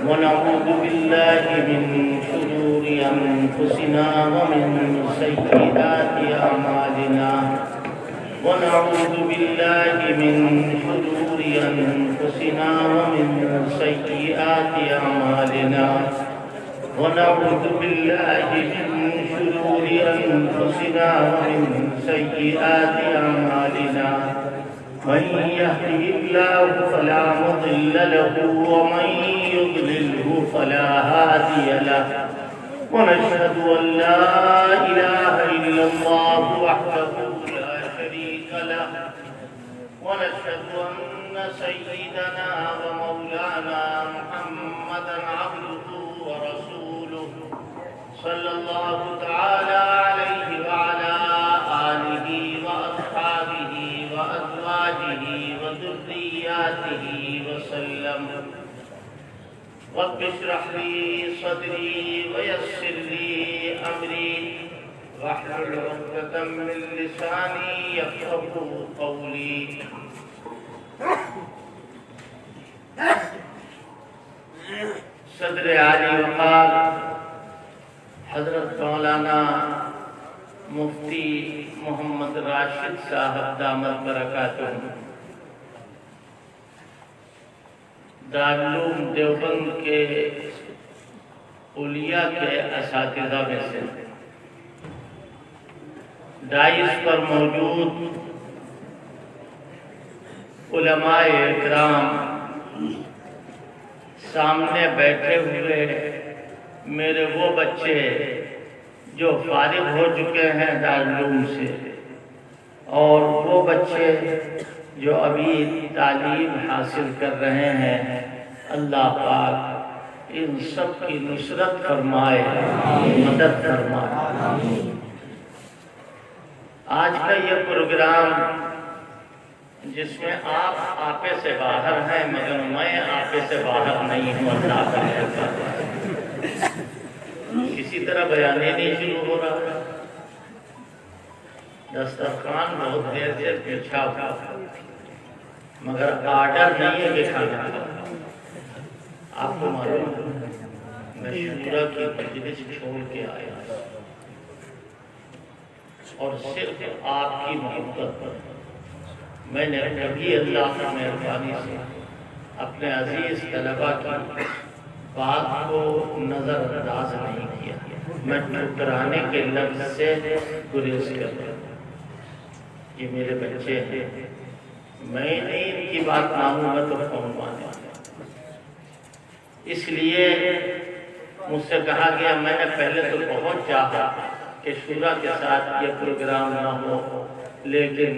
ونعوذ بالله من شرور أنفسنا ومن سيئات أعمالنا ونعوذ بالله من شرور أنفسنا ومن سيئات أعمالنا ونعوذ بالله من شرور أنفسنا ومن سيئات أعمالنا من يهده الله فلا مضل له ومن يضلله فلا هادي له ونشهد أن لا إله إلا الله وحده لا شريك له ونشهد أن سيدنا ومولانا محمدا عبده ورسوله صلى الله تعالى عليه وعلى آله وأصحابه وأزواجه وذرياته وسلم رب اشرح لي صدري ويسر لي أمري واحلل عقدة من لساني يفقهوا قولي صدر عالی وقار حضرت مولانا مفتی محمد راشد صاحب دامت برکاتہ دارالعلوم دیوبند کے اولیاء کے اساتذہ میں سے دائس پر موجود علماء اکرام سامنے بیٹھے ہوئے میرے وہ بچے جو فارغ ہو چکے ہیں دارالعلوم سے اور وہ بچے جو ابھی تعلیم حاصل کر رہے ہیں اللہ پاک ان سب کی نصرت فرمائے مدد فرمائے۔ آج کا یہ پروگرام جس میں آپ آپے سے باہر ہیں مگر میں آپے سے باہر نہیں ہوں اللہ کا کسی طرح بیانے نہیں شروع ہو رہا دسترخوان بہت دیر دیر بچھا ہوا مگر آرڈر نہیں ہے کہ کھانا آپ کو معلوم میں شورا کی مجلس چھوڑ کے آیا اور صرف آپ کی محبت پر میں نے کبھی اللہ کی مہربانی سے اپنے عزیز طلبہ کی بات کو نظر انداز نہیں کیا میں ٹھکرانے کے لفظ سے گریز کرتا ہوں یہ میرے بچے ہیں میں نہیں ان کی بات مانوں گا تو کون مانے اس لیے مجھ سے کہا گیا میں نے پہلے تو بہت چاہا کہ شورا کے ساتھ یہ پروگرام نہ ہو لیکن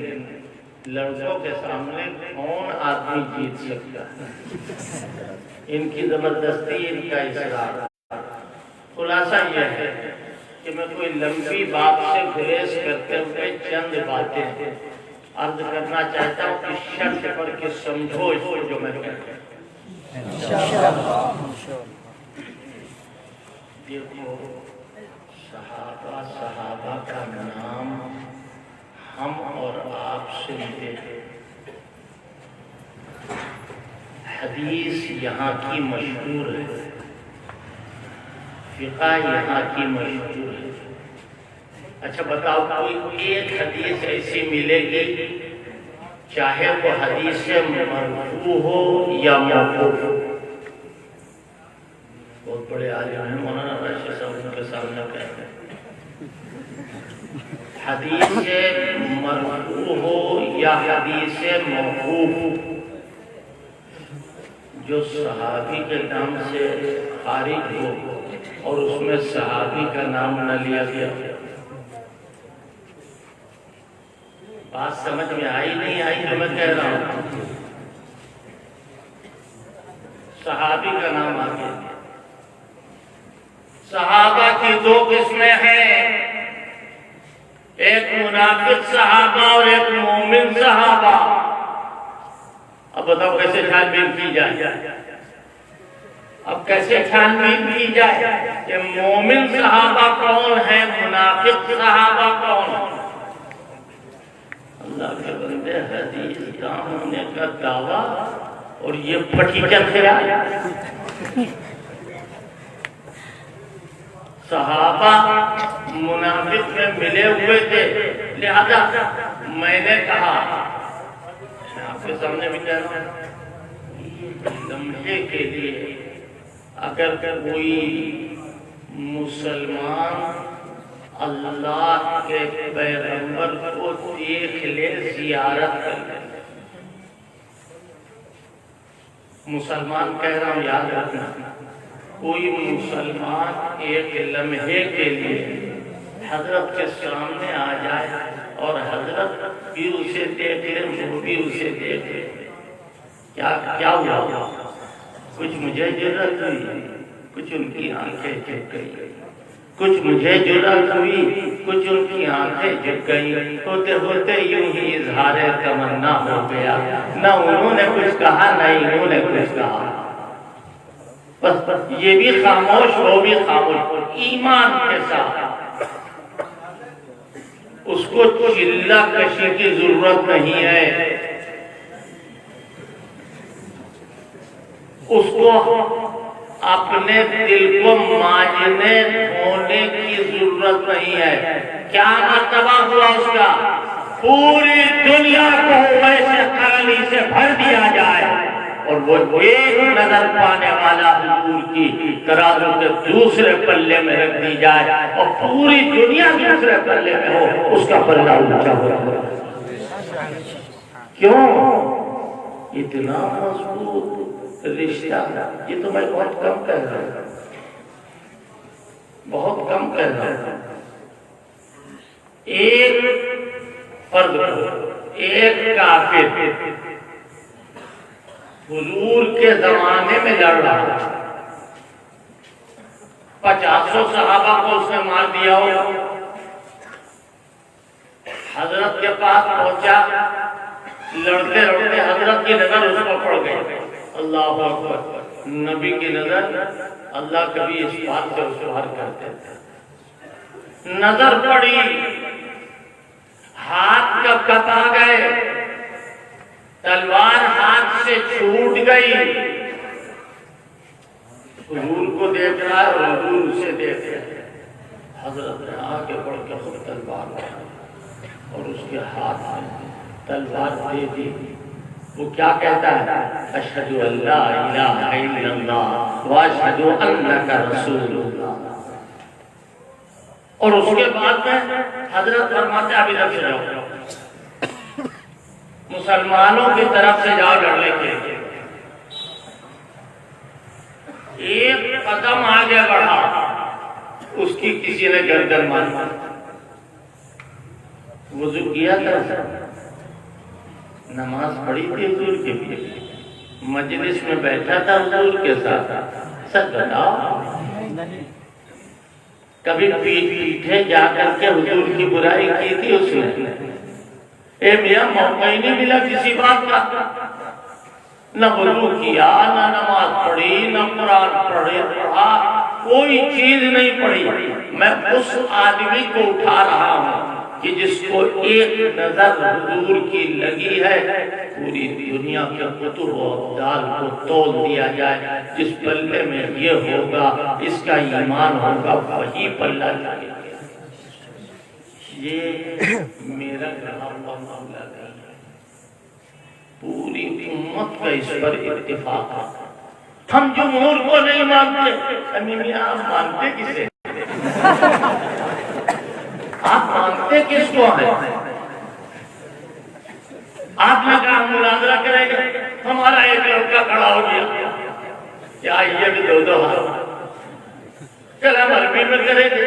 لڑکوں کے سامنے کون آدمی جیت سکتا ہے ان کی زبردستی ان کا اصرار خلاصہ یہ ہے کہ میں کوئی لمبی بات سے گریز کرتے ہوئے چند باتیں عرض کرنا چاہتا ہوں کہ شرط پر کہ سمجھو اس کو جو میں کہتا ہوں دیکھو صحابہ کا نام ہم اور آپ سنتے ہیں حدیث یہاں کی مشہور ہے فقہ یہاں کی مشہور ہے اچھا بتاؤ کوئی ایک حدیث ایسی ملے گی چاہے وہ حدیث مرفوع ہو یا موقوف ہو بہت بڑے عالم ہیں مولانا راشد صاحب ان کے سامنے کہتے ہیں حدیث مرفوع ہو یا حدیث موقوف جو صحابی کے نام سے خارج ہو اور اس میں صحابی کا نام نہ لیا گیا بات سمجھ میں آئی نہیں آئی جو میں کہہ رہا ہوں صحابی کا نام آ گیا صحابہ کی دو قسمیں ہیں ایک منافق صحابہ اور ایک مومن صحابہ اب بتاؤ کیسے چھان بین کی جائے اب کیسے چھان بین کی جائے کہ مومن صحابہ کون ہے منافق صحابہ کون ہے اللہ کے بندے حدیث دان ہونے کا دعویٰ اور یہ پھٹی چل خیال صحابہ منافق میں ملے ہوئے تھے، لہذا میں نے کہا، آپ کے سامنے بھی کہہ رہا ہوں، لمحے کے لیے اگر کوئی مسلمان اللہ کے پیغمبر کو دیکھ لے، زیارت کر لے، مسلمان کہہ رہا ہوں یاد رکھنا، کوئی مسلمان ایک لمحے کے لیے حضرت کے سامنے آ جائے اور حضرت بھی اسے دیکھ لے، وہ بھی اسے دیکھ لے، کیا ہوا؟ کچھ مجھے جرأت ہوئی، کچھ ان کی آنکھیں جھک گئی، کچھ مجھے جرأت ہوئی، کچھ ان کی آنکھیں جھک گئی، ہوتے ہوتے یوں ہی اظہار تمنا ہو گیا، نہ انہوں نے کچھ کہا نہ انہوں نے کچھ کہا، بس یہ بھی خاموش، وہ بھی خاموش، ایمان کے ساتھ۔ اس کو چلہ کشی کی ضرورت نہیں ہے، اس کو اپنے دل کو مانجنے دھونے کی ضرورت نہیں ہے۔ کیا مرتبہ ہوا اس کا؟ پوری دنیا کو ویسے قرنی سے بھر دیا جائے اور وہ ایک نظر پانے والا حضور کی ترازو کے دوسرے پلے میں رکھ دی جائے اور پوری دنیا دوسرے پلے میں ہو، اس کا پلہ اونچا ہو رہا ہے۔ کیوں؟ اتنا مضبوط رشتہ، یہ تو میں بہت کم کہہ رہا ہوں، بہت کم کہہ رہا ہوں۔ ایک فرد کو، ایک کافر حضور کے زمانے میں لڑ رہا تھا، 50 صحابہ کو اس نے مار دیا ہو، حضرت کے پاس پہنچا، لڑتے لڑتے حضرت کی نظر اس پر پڑ گئی، اللہ اکبر، نبی کی نظر، اللہ کبھی اس بات سے سوار کرتے تھے، نظر پڑی، ہاتھ کب کپا گئے، تلوار ہاتھ سے چھوٹ گئی، حضور کو دیکھ رہا ہے اور حضور اسے دیکھ رہا ہے، حضرت نے آگے بڑھ کے خود تلوار اٹھائی اور اس کے ہاتھ میں تلوار دے دی۔ وہ کیا کہتا ہے؟ اشہد ان لا الہ الا اللہ واشہد انک رسول اللہ، اور اس کے بعد میں حضرت فرماتے ہیں اب ادھر سے جاؤ، مسلمانوں کی طرف سے جاؤ لڑنے کے لیے۔ ایک قدم آگے بڑھا، اس کی کسی نے گردن ماری، وضو کیا تھا، نماز پڑھی تھی حضور کے پیچھے، مجلس میں بیٹھا تھا حضور کے ساتھ، سچ بتاؤ، کبھی پیٹھے جا کر کے حضور کی برائی کی تھی اس نے؟ اے میاں موقع ہی نہیں ملا کسی بات کا، نہ وضو کیا، نہ نماز پڑھی، نہ قرآن پڑھا، کوئی چیز نہیں پڑھی۔ میں اس آدمی کو اٹھا رہا ہوں کہ جس کو ایک نظر حضور کی لگی ہے، پوری دنیا کے قطب و ابدال کو تول دیا جائے، جس پلے میں یہ ہوگا اس کا ایمان ہوگا، وہی پلہ لگے گا۔ یہ میرا کہا ہوا معاملہ نہیں ہے، پوری امت کا اس پر اتفاق ہے۔ ہم جمہور کو نہیں مانتے، امین آپ مانتے کسے؟ آپ مانتے کس کو ہیں؟ آپ نے کہا مناظرہ کریں گے، ہمارا ایک لڑکا کھڑا ہو گیا، کیا یہ بھی دو ہاتھ، چل ہم عربی میں کریں گے،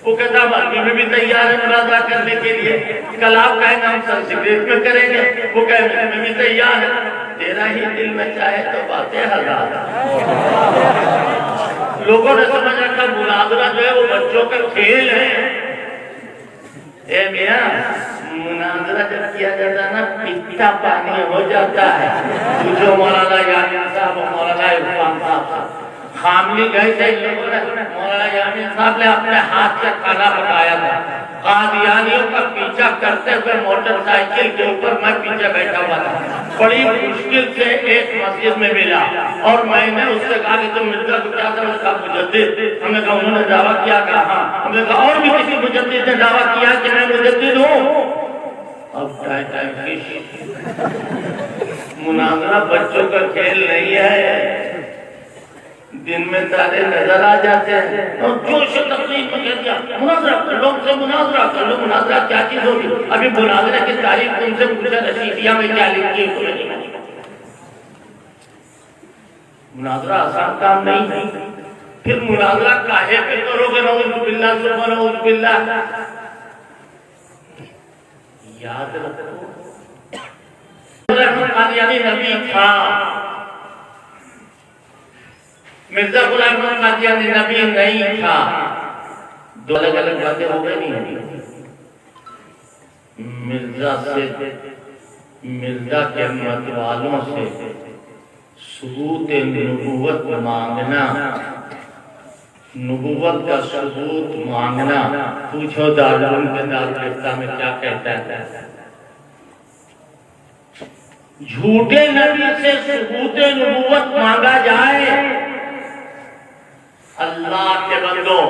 وہ کہتا ہم عربی میں بھی تیار ہے مناظرہ کرنے کے لیے، کل آپ کہیں گے ہم سنسکرت میں کریں گے، وہ کہیں میں بھی تیار ہے، تیرا ہی دل میں چاہے تو باتیں ہزار۔ لوگوں نے سمجھ رکھا مناظرہ جو ہے وہ بچوں کا کھیل ہے۔ اے میاں، مناظرہ جب کیا جاتا ہے نا، پیتا پانی ہو جاتا ہے۔ جو مولانا یعنی صاحب و مولانا عرفان صاحب خاملی گئے تھے مولانا یامین صاحب نے اپنے ہاتھ سے کھانا پکایا تھا، قادیانیوں کا پیچھا کرتے ہوئے موٹر سائیکل کے اوپر میں پیچھے بیٹھا ہوا تھا، بڑی مشکل سے ایک مسجد میں ملا اور میں نے اس سے کہا کہ تم مرزا کو کیا تھا؟ اس کا مجدد۔ ہم نے کہا انہوں نے دعویٰ کیا؟ کہا ہاں۔ ہم نے کہا اور بھی کسی مجدد نے دعویٰ کیا کہ میں مجدد ہوں؟ اب مناظرہ بچوں کا کھیل نہیں ہے، دن میں تارے نظر آ جاتے ہیں اور جوش و تقریب میں کہہ دیا مناظرہ کر لو، سے مناظرہ کر لو۔ مناظرہ کیا چیز ہوگی؟ ابھی مناظرہ کی تاریخ تم سے پوچھا رشیدیہ میں کیا لکھی ہے؟ مناظرہ آسان کام نہیں ہے، پھر مناظرہ کاہے پہ کرو گے؟ نعوذ باللہ ثم نعوذ باللہ۔ یاد رکھو قادیانی نبی تھا، مرزا غلام احمد قادیانی نبی نہیں تھا، دو الگ الگ باتیں ہو گئی نہیں۔ مرزا کے مت والوں سے ثبوت نبوت مانگنا، نبوت کا ثبوت مانگنا، پوچھو دارالعلوم کے دارالفتہ میں کیا کہتا ہے؟ جھوٹے نبی سے ثبوت نبوت مانگا جائے؟ اللہ کے بندو،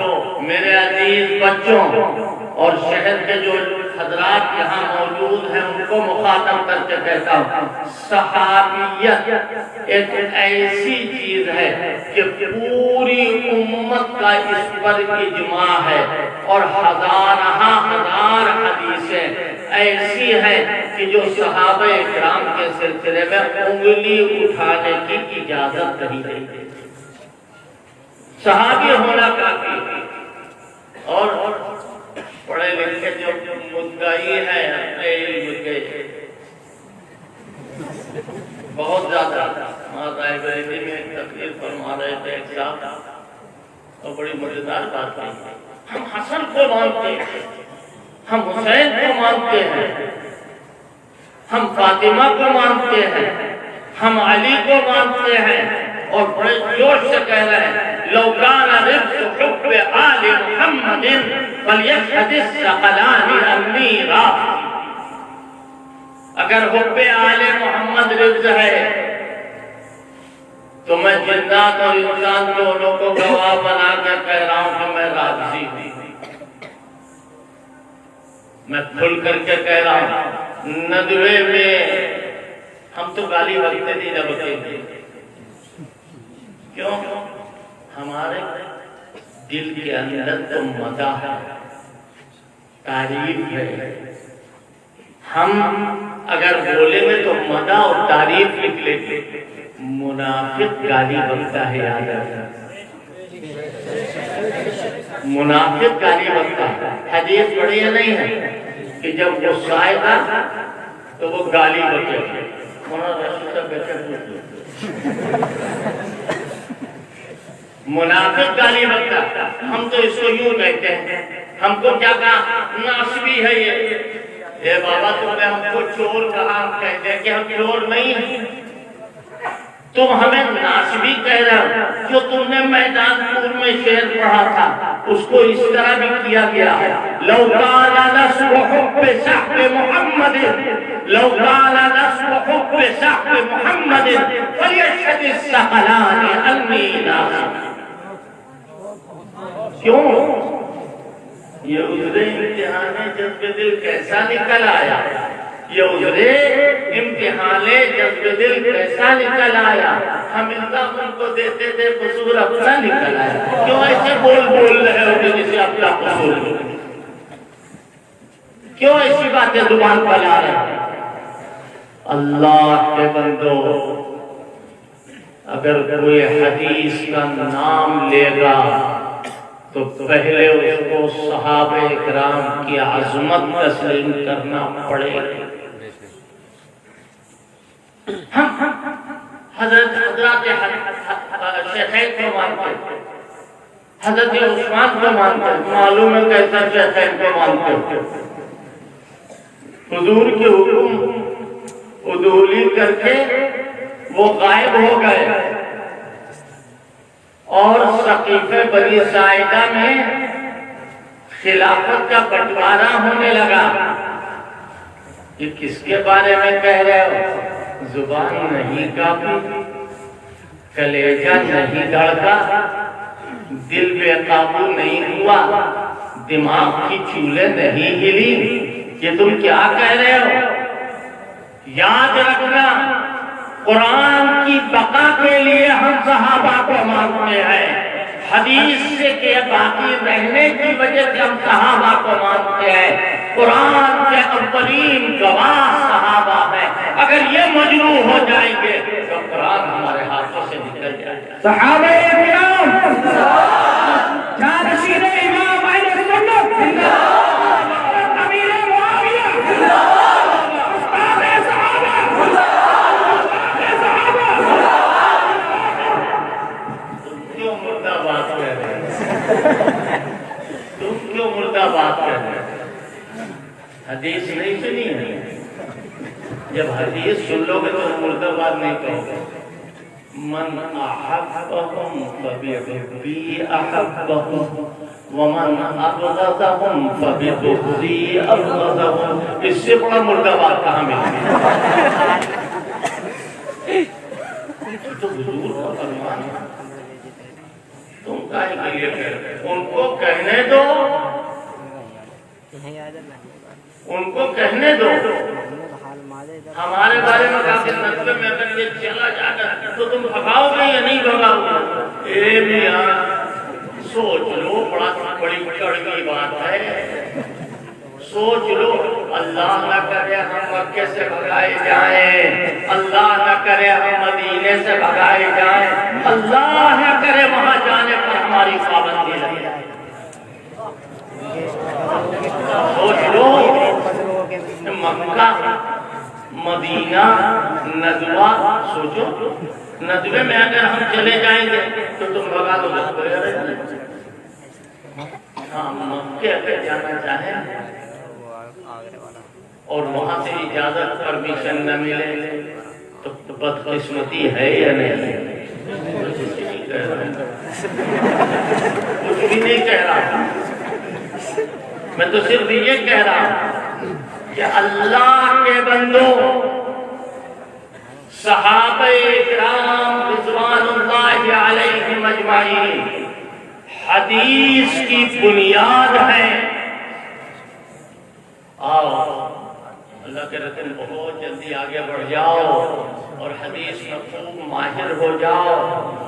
میرے عزیز بچوں اور شہر کے جو حضرات یہاں موجود ہیں ان کو مخاطب کر کے کہتا ہوں، صحابیت ایک ایسی چیز ہے کہ پوری امت کا اس پر اجماع ہے، اور ہزار حدیثیں ایسی ہیں کہ جو صحابہ اکرام کے سلسلے میں انگلی اٹھانے کی اجازت نہیں دیتے۔ صحابی ہونا کافی، اور پڑھے لکھے جو مدعی ہیں اپنے علم کے بہت زیادہ، ماں بریلی میں ایک تقریر فرما رہے تھے ایک صاحب، اور بڑی مزیدار بات ہے، ہم حسن کو مانتے ہیں، ہم حسین کو مانتے ہیں، ہم فاطمہ کو مانتے ہیں، ہم علی کو مانتے ہیں، اور بڑے جوش سے کہہ رہے ہیں لو کان رزق حب آل محمد فلیشہد الثقلان انی راضی۔ اگر حب آل محمد رزق ہے تو میں جنات اور انسان دونوں کو گواہ بنا کر کہہ رہا ہوں کہ میں راضی ہوں، میں کھل کر کے کہہ رہا ہوں۔ ندوے میں ہم تو گالی بکتے نہیں نہ بکیں، کیوں؟ ہمارے دل کے اندر تو مدح ہے، تعریف ہے، ہم اگر بولیں گے تو مدح اور تعریف نکلے گی۔ منافق گالی بکتا ہے، یاد رکھنا، منافق گالی بکتا ہے۔ حدیث پڑھی ہے نہیں ہے کہ جب غصہ آئے گا تو وہ گالی بکے گا۔ منافق گالی بکتا، ہم تو اس کو یوں کہتے ہیں، ہم کو کیا کہا؟ ناسبی ہے یہ بابا، تم نے ہم کو چور کہا، کہتے ہیں کہ ہم چور نہیں ہیں، تم ہمیں ناسبی کہہ رہے ہو۔ جو تم نے میدان پور میں شعر پڑھا تھا اس کو اس طرح بھی کیا گیا ہے، لو کان نصب حب صحب محمد، لو کان نصب حب صحب محمد فلیشہد الثقلان انی راضی۔ کیوں؟ یہ عذر امتحان جذب دل کیسا نکل آیا، یہ عذر امتحان جذب دل کیسا نکل آیا، ہم الزام ان کو دیتے تھے، قصور اپنا نکل آیا۔ کیوں ایسے بول رہے ہو کہ جسے اپنا قصور ہو؟ کیوں ایسی باتیں زبان پر لا رہے ہیں؟ اللہ کے بندو، اگر کوئی حدیث کا نام لے گا تو پہلے اس کو صحابہ اکرام کی عظمت تسلیم کرنا پڑے گا۔ حضرات شیخین کو مانتے ہیں، حضرت عثمان کو مانتے ہیں، معلوم ہے کیسا شیخین کو مانتے ہیں۔ حضور کے حکم عدولی کر کے وہ غائب ہو گئے، اور سقیفہ بنی ساعدہ میں خلافت کا بٹوارا ہونے لگا. یہ کس کے بارے میں کہہ رہے ہو؟ زبان نہیں کاپی، کلیجہ نہیں دھڑکا، دل بے قابو نہیں ہوا، دماغ کی چولیں نہیں ہلی. یہ تم کیا کہہ رہے ہو؟ یاد رکھنا، قرآن کی بقا کے لیے ہم صحابہ کو مانتے ہیں. حدیث سے کہ باقی رہنے کی وجہ سے ہم صحابہ کو مانتے ہیں. قرآن کے اولین گواہ صحابہ ہیں. اگر یہ مجروح ہو جائیں گے تو قرآن ہمارے ہاتھوں سے نکل جائے گا. صحابہ کرام جانشین امام اہل سنت زندہ باد، امیر معاویہ زندہ باد، استاد صحابہ زندہ باد. تم کیوں مردہ بات کہہ رہے ہیں؟ تم کیوں مردہ بات کہہ رہے ہیں؟ حدیث نہیں سنی ہے؟ جب حدیث سن لو گے تو مردہ بات نہیں کہو گے. من احبهم فبحبی احبهم ومن ابغضهم فببغضی ابغضهم. اس سے بڑا مردہ بات کہاں ملتی ہے؟ تو حضور کا فرمان ہے. تم کائیں کے لیے کہہ رہے ہو؟ ان کو کہنے دو، ان کو کہنے دو. ہمارے بارے میں کہا کہ نسل میں اگر یہ چلا جاتا تو تم بھگاؤ گے یا نہیں بھگاؤ گے؟ اے میاں سوچ لو، بڑا بڑی کڑوی بات ہے. سوچ لو، اللہ نہ کرے ہم مکے سے بھگائے جائیں، اللہ نہ کرے ہم مدینے سے بھگائے جائیں، اللہ نہ کرے وہاں جانے پر ہماری پابندی لگے. سوچ لو، مکہ، مدینہ، ندوہ، سوچو ندوے میں اگر ہم چلے جائیں گے تو تم بھگا دو گے. ہاں مکے اگر جانا چاہیں اور وہاں سے اجازت پرمیشن نہ ملے تو بدقسمتی ہے یا نہیں؟ کچھ بھی نہیں کہہ رہا، میں تو صرف یہ کہہ رہا ہوں کہ اللہ کے بندو، صحابہ کرام رضوان اللہ علیہم اجمعین حدیث کی بنیاد ہے. آؤ اللہ کے رسول بہت جلدی آگے بڑھ جاؤ اور حدیث میں خوب ماہر ہو جاؤ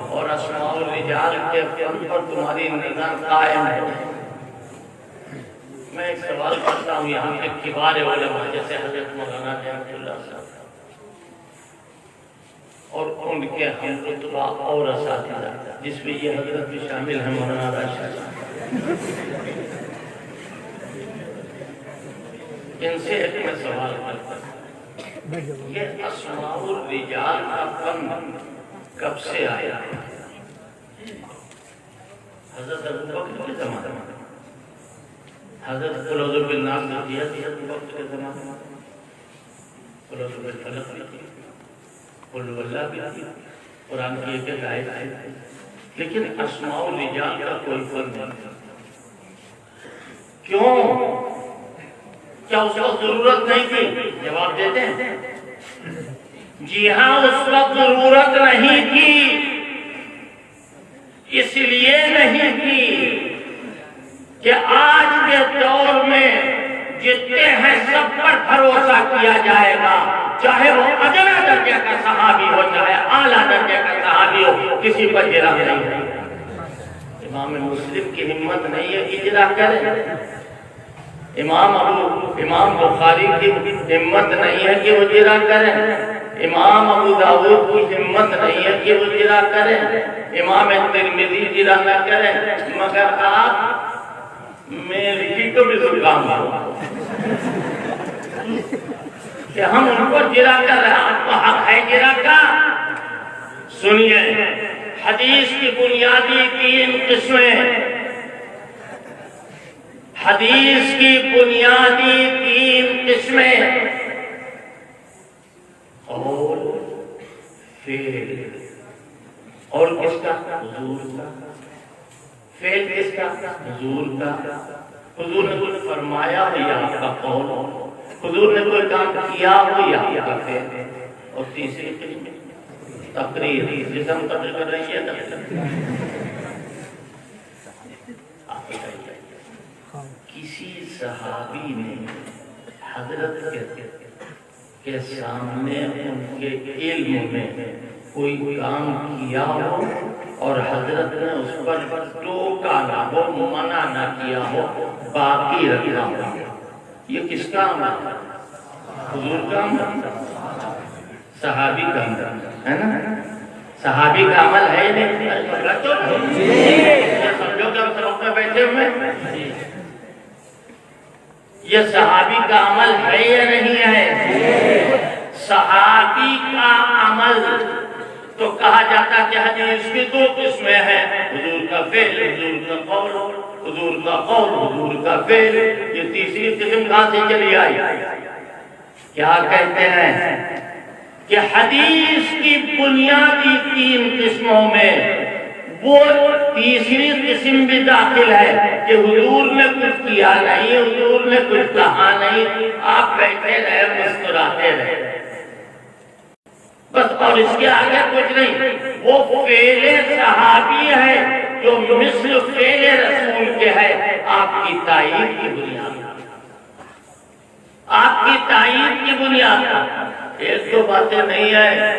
اور اسماء الرجال کے فن پر تمہاری نظر قائم ہے. میں ایک سوال کرتا ہوں یہاں کے کبار علماء جیسے حضرت مولانا رحمۃ اللہ صاحب اور ان کے ہم رتبہ اور اساتذہ جس میں یہ حضرت بھی شامل ہیں، مولانا راشد صاحب، ان سے ایک میں سوال کرتا ہوں، یہ اسماء الرجال کا فن کب سے آیا؟ حضرت ابو بکر کے زمانے میں، حضرت قل اعوذ بالناس نے دیا تھی ابو بکر کے زمانے میں، قل اعوذ بالفلق نے دیا، قل واللہ بھی دیا، قرآن کی ایک آیت آئی، لیکن اسماء الرجال کا کوئی فن نہیں. کیوں؟ کیا اس وقت ضرورت نہیں تھی؟ جواب دیتے ہیں جی ہاں، اس وقت ضرورت نہیں تھی. اس لیے نہیں تھی کہ آج کے دور میں جتنے ہیں سب پر بھروسہ کیا جائے گا، چاہے وہ ادنا درجے کا صحابی ہو چاہے اعلیٰ درجے کا صحابی ہو، کسی پر جرح نہیں ہے. امام مسلم کی ہمت نہیں ہے اجرا کرے، امام بخاری کی ہمت نہیں ہے کہ وہ جرح کرے، امام ابو داؤد کی ہمت نہیں ہے کہ وہ جرح کرے، امام ترمذی جرح نہ کرے، مگر آپ میری کو بھی زکام ہو کہ ہم ان کو جرح کر رہے ہیں. آپ کو حق ہے جرح کا؟ سنیے، حدیث کی بنیادی 3 قسمیں، حدیث کی بنیادی 3 قسمیں، قول، فعل اور کس کا؟ حضور کا. فعل کس کا؟ حضور کا. حضور نے کچھ فرمایا ہو یا آپ کا قول، حضور نے کوئی کام کیا ہو یا آپ کا فعل. اور تیسری تقریر، جسے ہم تقریر کر رہی ہے کسی صحابی نے حضرت کے سامنے ان کے علم میں کوئی کام کیا ہو اور حضرت نے اس پر ٹوکا نہ ہو، منع نہ کیا ہو، باقی رکھا ہو، یہ کس کا عمل ہے؟ حضور کا عمل، صحابی کا عمل ہے نا. صحابی کا عمل ہے نہیں؟ سمجھو کہ ہم سب میں بیٹھے ہوئے، یہ صحابی کا عمل ہے یا نہیں ہے؟ صحابی کا عمل تو کہا جاتا کہ حدیث کی دو قسمیں ہیں، حضور کا فعل، حضور کا قول، حضور کا قول، حضور کا فعل. یہ تیسری قسم کہاں سے چلی آئی؟ کیا کہتے ہیں کہ حدیث کی بنیادی 3 قسموں میں وہ تیسری قسم بھی داخل ہے کہ حضور نے کچھ کیا نہیں، حضور نے کچھ کہا نہیں، آپ بیٹھے رہے، مسکراتے رہے بس، اور اس کے آگے کچھ نہیں. وہ فعل صحابی ہے جو مثل فعل رسول کے ہے، آپ کی تائید کی بنیاد، آپ کی تائید کی بنیاد. ایک دو باتیں نہیں ہیں.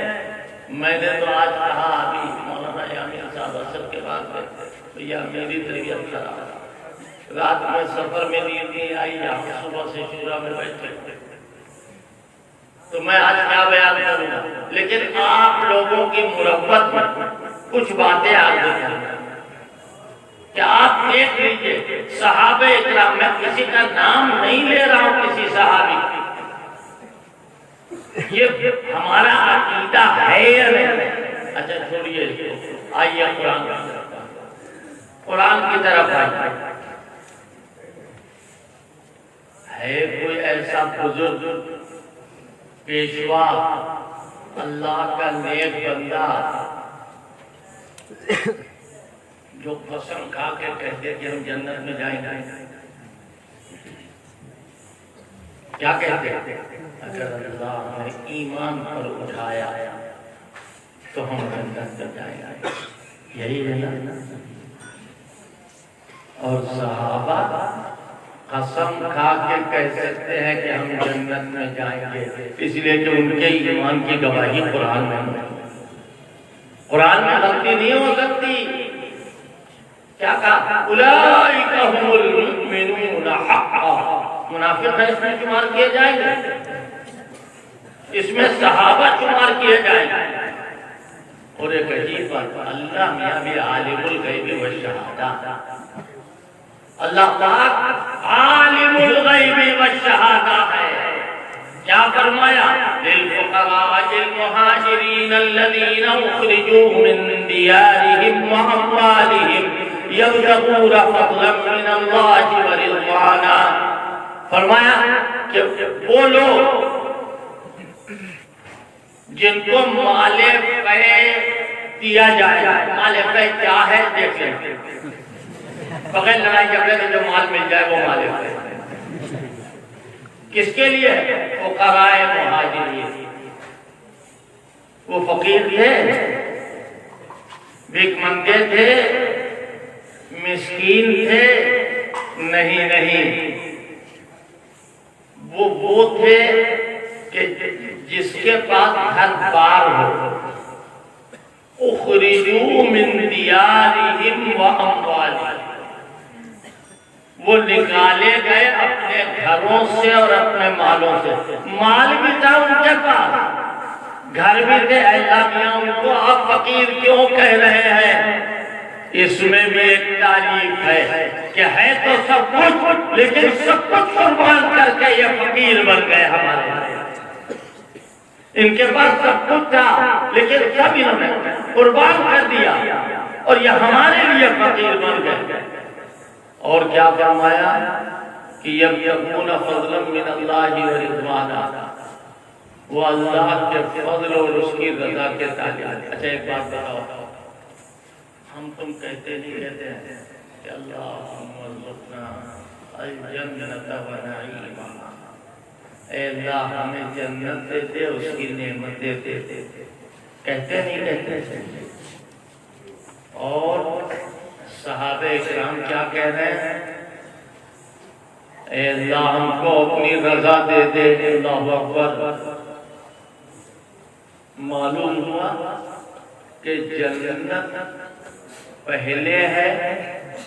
میں نے تو آج کہا ابھی مولانا یامین صاحب اثر کے بعد بھیا میری طبیعت خراب، رات میں سفر میں نیند نہیں آئی، یہاں صبح سے شورا میں بیٹھے، تو میں آج کیا بیان کروں گا. لیکن آپ لوگوں کی مربت میں کچھ باتیں آ گئی کہ آپ دیکھ لیجئے صحابہ اکرام، میں کسی کا نام نہیں لے رہا ہوں کسی صحابی، یہ ہمارا عقیدہ ہے یا نہیں؟ اچھا چھوڑیے، آئیے قرآن کی طرف آئیے. ہے کوئی ایسا بزرگ پیشوا، اللہ کا نیک بندہ جو قسم کھا کے کہتے کہ ہم جنت میں جائیں گے؟ کیا کہتے ہیں؟ اگر اللہ نے ایمان پر اٹھایا تو ہم جنت میں جائیں گے، یہی ہے نا. اور صحابہ قسم کھا کے کہہ سکتے ہیں کہ ہم جنت میں جائیں گے، اس لیے کہ ان کے ایمان کی گواہی قرآن میں ہے. قرآن میں غلطی نہیں ہو سکتی. کیا کہا؟ اولئک هم المؤمنون حقا. منافق ہے اس میں شمار کیے جائیں گے، اس میں صحابہ شمار کیے جائیں گے. اور ایک عجیب بات، اللہ میاں بھی عالم الغیب والشہادہ، اللہ پاک عالم الغیب والشہادہ ہے. کیا فرمایا؟ للفقراء المہاجرین الذین اخرجوا من دیارہم واموالہم یبتغون فضلا من اللہ ورضوانا. فرمایا کہ وہ لوگ جن کو مال فے دیا جائے، مال فے کیا ہے دیکھ لیں، بغیر لڑائی جھگڑے میں جو مال مل جائے وہ مال فے. کس کے لیے؟ فقراء مہاجرین. وہ فقیر تھے، بھیک منگے تھے، مسکین تھے؟ نہیں، وہ تھے کہ جس کے پاس گھر بار ہو. اخرجوا من دیارہم واموالہم، وہ نکالے گئے اپنے گھروں سے اور اپنے مالوں سے. مال بھی تھا ان کے پاس، گھر بھی تھے. اللہ میاں ان کو آپ فقیر کیوں کہہ رہے ہیں؟ اس میں بھی ایک تعریف ہے کہ ہے تو سب کچھ، لیکن سب کچھ قربان کر کے یہ فقیر بن گئے. ہمارے ان کے پاس سب کچھ تھا لیکن سب انہوں نے قربان کر دیا اور یہ ہمارے لیے فقیر بن گئے. اور کیا فرمایا کہ یبتغون فضلا من اللہ ورضوانا، وہ اللہ کے فضل اور اس کی رضا کے تابع. اچھا ایک بات بتاؤ، ہم تم کہتے نہیں کہتے ہیں کہ اللہم ارزقنا الجنت و نعیمہا، اے اللہ ہمیں جنت دے دے، اس کی نعمتیں دے دے، کہتے نہیں کہتے؟ اور صحابہ اکرام کیا کہہ رہے ہیں؟ اے اللہ ہم کو اپنی رضا دے دے۔ اللہ اکبر۔ معلوم ہوا کہ جنت پہلے ہے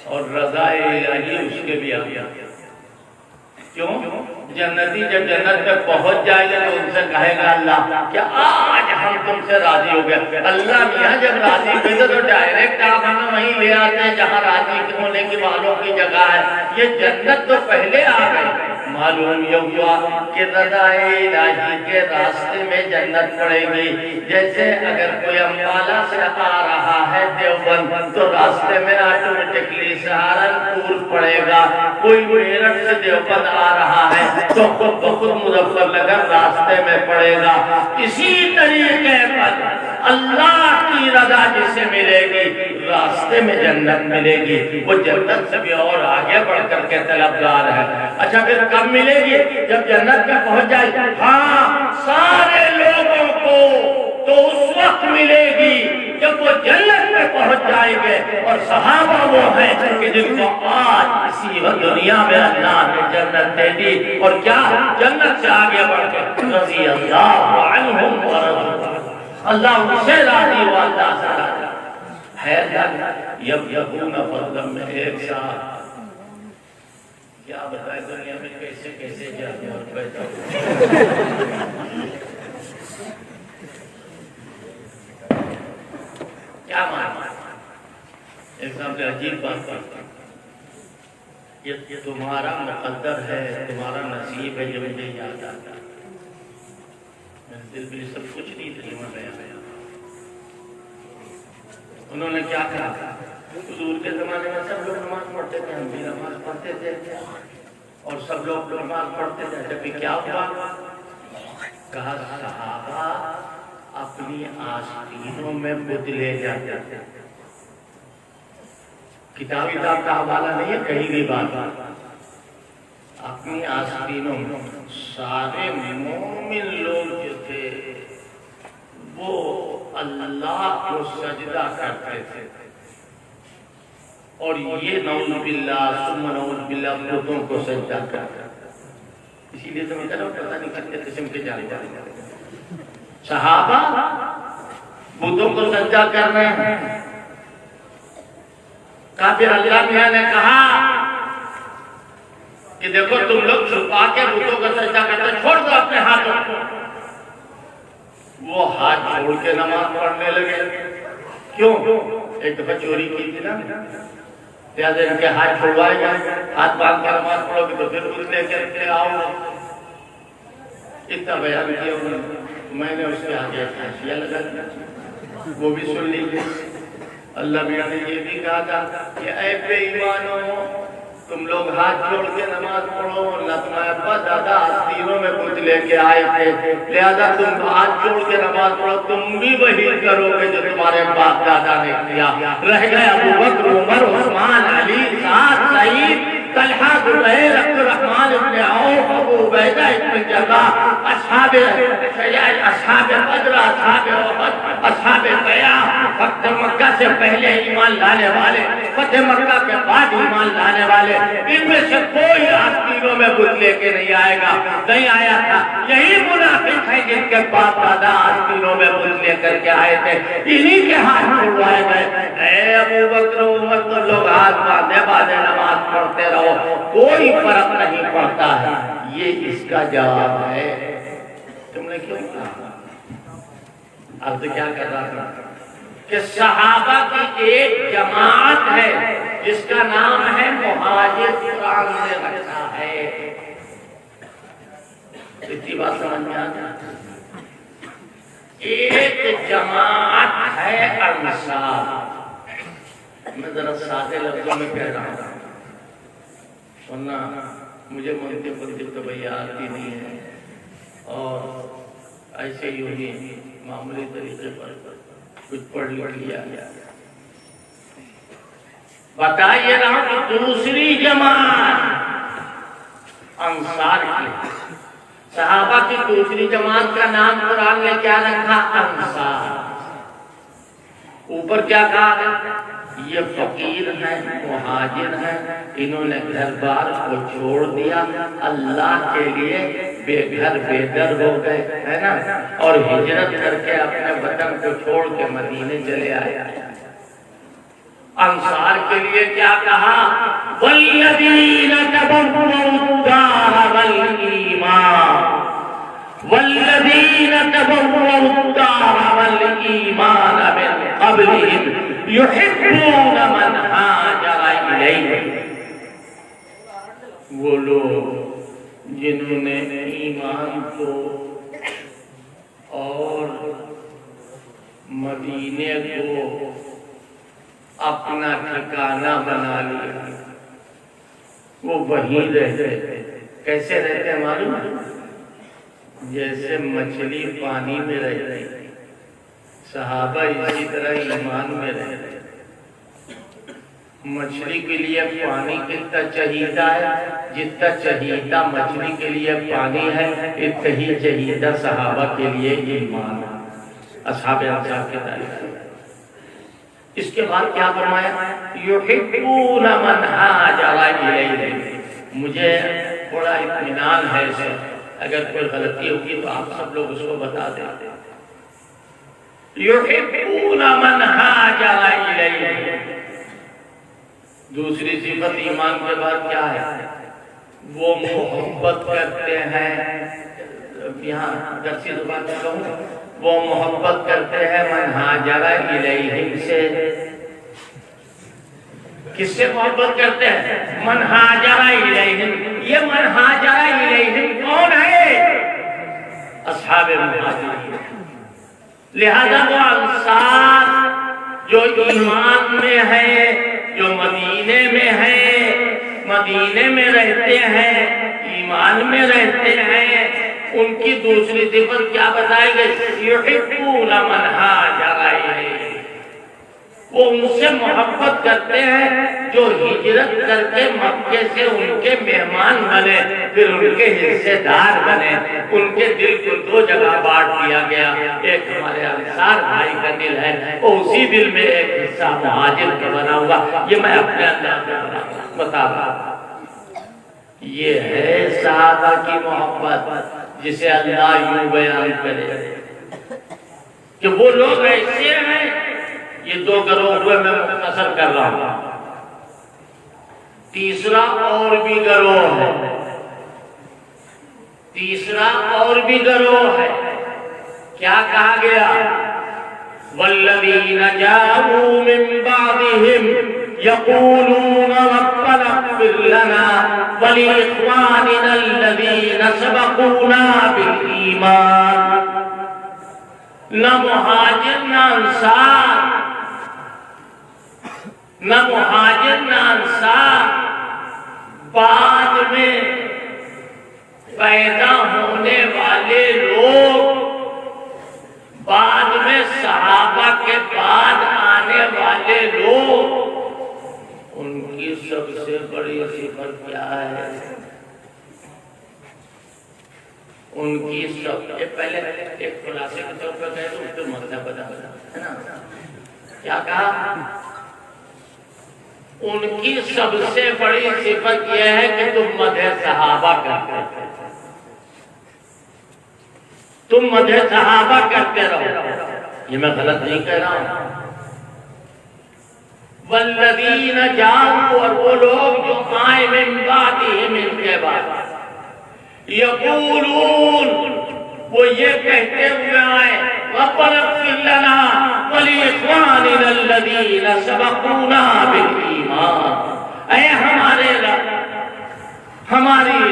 اور رضا الہی اس کے بھی آگے۔ کیوں؟ جنتی جب جنت پہ پہنچ جائے گا تو ان سے کہے گا اللہ کیا آج ہم تم سے راضی ہو گئے؟ اللہ میاں جب راضی ہوئے تو ڈائریکٹ آپ ہمیں وہیں لے آتے ہیں جہاں راضی ہونے کی والوں کی جگہ ہے۔ یہ جنت تو پہلے آ گئی۔ معلوم یہ ہوا کہ رضا الہی کے راستے میں جنت پڑے گی۔ جیسے اگر کوئی امبالہ سے آ رہا ہے دیوبند تو راستے میں آٹومیٹکلی سہارنپور پڑے گا۔ کوئی میرٹھ سے دیوبند آ رہا ہے تو خود بخود مظفر نگر راستے میں پڑے گا۔ اسی طریقے پر اللہ کی رضا جسے ملے گی راستے میں جنت ملے گی، وہ جنت سے بھی اور آگے بڑھ کر کے طلبگار ہے۔ اچھا پھر کب ملے گی؟ جب جنت میں پہنچ جائے گی۔ ہاں سارے لوگوں کو تو اس وقت ملے گی جب وہ جنت میں پہنچ جائیں گے، اور صحابہ وہ ہیں کہ جن کو آج اسی دنیا میں اللہ نے جنت دے دی، اور کیا جنت سے آگے بڑھ کے رضی اللہ عنہم ورضوا، اللہ ان سے راضی ہوا، اللہ سے راضی ہے۔ یبتغون فضلا میں ایک ساتھ کیا بتائے دنیا میں کیسے کیسے جاتے اور پیدا کیا مانا؟ ایک سامنے عجیب بات کرتا یہ تمہارا مقدر ہے، تمہارا نصیب ہے جو مجھے یاد آتا ہے۔ میرے دل میں سب کچھ نہیں تجربہ گیا۔ انہوں نے کیا کہا؟ حضور کے زمانے میں سب لوگ نماز پڑھتے تھے، ہم بھی نماز پڑھتے تھے، اور سب لوگ نماز پڑھتے تھے۔ جب کیا ہوا؟ کہا صحابہ اپنی آستینوں میں بت لے جاتے تھے۔ کتاب کا حوالہ نہیں ہے، کہیں بھی بات اپنی آستینوں میں سارے مومن لوگ جو تھے وہ اللہ کو سجدہ کرتے تھے، اور یہ نعوذ باللہ ثم نعوذ باللہ بتوں کو سجدہ کرتے تھے۔ اسی لیے تو میں کہہ رہا ہوں پتہ نہیں کتنے قسم کے جانور صحابہ بتوں کو سجدہ کر رہے ہیں۔ کافر اللہ میاں نے کہا کہ دیکھو تم لوگ چھپا کے بتوں کا سجدہ کرتے، چھوڑ دو اپنے ہاتھوں کو۔ وہ ہاتھ چھوڑ کے نماز پڑھنے لگے۔ کیوں؟ ایک دفعہ چوری کی تھی نا، لہٰذا ان کے ہاتھ چھوڑوائے جائیں، ہاتھ باندھ کر نماز پڑھو گے تو پھر بت لے کے آؤ۔ اتنا بیان کیا انہوں نے، میں نے اس کے آگے حاشیہ لگا دیا، وہ بھی سن لیجیے۔ اللہ میاں نے یہ بھی کہا تھا کہ اے بے ایمانو تم لوگ ہاتھ جوڑ کے نماز پڑھو، نہ تمہارے ابا دادا آستینوں میں بت لے کے آئے تھے، لہذا تم ہاتھ جوڑ کے نماز پڑھو، تم بھی وہی کرو گے جو تمہارے باپ دادا نے کیا۔ رہ گئے ابو بکر، عمر، عثمان، علی، سعد، سعید، طلحہ، زبیر، عبد الرحمن ابن عوف، ابو عبیدہ ابن جراح، اصحاب بدر، اصحاب احد، اصحاب بیعہ، فتح مکہ سے پہلے ایمان لانے والے، فتح مکہ کے بعد ایمان لانے والے، ان میں سے کوئی آستینوں میں بت لے کے نہیں آئے گا، نہیں آیا تھا۔ یہی منافق ہیں جن کے باپ دادا آستینوں میں بت لے کر کے آئے تھے، انہی کے ہاتھ چھوڑوائے گئے۔ اے ابو بکر عمر تو لوگ ہاتھ باندھے باندھے نماز پڑھتے رہو، کوئی فرق نہیں پڑتا ہے۔ یہ اس کا جواب ہے۔ تم نے کیوں کہا؟ عرض کیا کر رہا تھا کہ صحابہ کی ایک جماعت ہے جس کا نام ہے مہاجر، قرآن نے رکھا ہے۔ اتنی بات سمجھ میں آتا ہے؟ ایک جماعت ہے انصار۔ میں ذرا سادے لفظوں میں کہہ رہا ہوں ورنہ مجھے منطق تو بھئی آتی نہیں ہے، اور ایسے ہی معمولی طریقے پر کچھ پڑھ لیا۔ بتائیے رہا کہ دوسری جماعت انصار کی، صحابہ کی دوسری جماعت کا نام قرآن نے کیا رکھا؟ انصار۔ اوپر کیا کہا؟ یہ فقیر ہیں، مہاجر ہیں، انہوں نے گھر بار کو چھوڑ دیا، اللہ کے لیے بے گھر بے در ہو گئے، ہے نا، اور ہجرت کر کے اپنے وطن کو چھوڑ کے مدینے چلے آئے۔ انصار کے لیے کیا کہا؟ والذین تبوؤا الدار والایمان، والذین تبوؤا الدار والایمان من قبلہم یحبون من ہاجر الیہم۔ وہ لوگ جنہوں نے ایمان کو اور مدینے کو اپنا ٹھکانہ بنا لیا، وہ وہیں رہتے۔ کیسے رہتے ہیں معلوم ہے؟ جیسے مچھلی پانی میں رہتی، صحابہ اسی طرح ایمان میں رہتے۔ مچھلی کے لیے پانی کتنا چہیتا ہے؟ جتنا چہیتا مچھلی کے لیے پانی ہے، اتنا ہی چہیتا صحابہ کے لیے ایمان ہے۔ اصحاب انصار کے تعلق اس کے بعد کیا فرمایا؟ یحبون من ہاجر الیہم۔ مجھے بڑا اطمینان ہے اسے، اگر کوئی غلطی ہوگی تو آپ سب لوگ اس کو بتا دیں۔ یحبون من ہاجر الیہم۔ دوسری صفت ایمان کے بعد کیا ہے؟ وہ محبت کرتے ہیں، یہاں درسی زبان میں کہوں، وہ محبت کرتے ہیں من ہاجر الیہم سے۔ کس سے محبت کرتے ہیں؟ من ہاجر الیہم۔ یہ من ہاجر الیہم کون ہے؟ اصحاب مہاجرین۔ لہذا وہ انصار جو ایمان میں ہے، جو مدینے میں ہے، مدینے میں رہتے ہیں، ایمان میں رہتے ہیں، ان کی دوسری صفت کیا بتائی گئی؟ یحبون من ہاجر الیہم۔ وہ ان سے محبت کرتے ہیں جو ہجرت کر کے مکے سے ان کے مہمان بنے، پھر ان کے حصے دار بنے۔ ان کے دل کو دو جگہ بانٹ دیا گیا، ایک ہمارے انصار بھائی کا دل ہے، اور اسی دل میں ایک حصہ مہاجر کا بنا ہوا۔ یہ میں اپنے انداز میں بتا رہا ہوں۔ یہ ہے صحابہ کی محبت جسے اللہ یوں بیان کرے کہ وہ لوگ ایسے ہیں۔ یہ دو گروہ ہوئے، میں مختصر کر رہا ہوں۔ تیسرا اور بھی گروہ ہے، تیسرا اور بھی گروہ ہے۔ کیا کہا گیا؟ والذین جاءوا من بعدهم یقولون ربنا اغفر لنا ولإخواننا الذین سبقونا بالایمان۔ نہ مہاجر نہ انصار، نہ مہاجر نہ انصار بعد میں پیدا ہونے والے لوگ، بعد میں صحابہ کے بعد آنے والے لوگ، ان کی سب سے بڑی صفت کیا ہے؟ ان کی سب سے پہلے ایک خلاصے کے طور پر کہہ دوں تو مطلب بتا ہے نا، کیا کہا؟ ان کی سب سے بڑی صفت یہ ہے کہ تم مدح صحابہ کرتے ہو، تم مدح صحابہ کرتے رہو۔ یہ میں غلط نہیں کہہ رہا ہوں۔ والذین جاءوا، اور وہ لوگ جو آئے من بعدہم، ان کے بعد، یقولون، وہ یہ کہتے ہوئے آئے، ربنا اغفر لنا ولإخواننا الذین سبقونا بالایمان۔ اے ہمارے رب، ہماری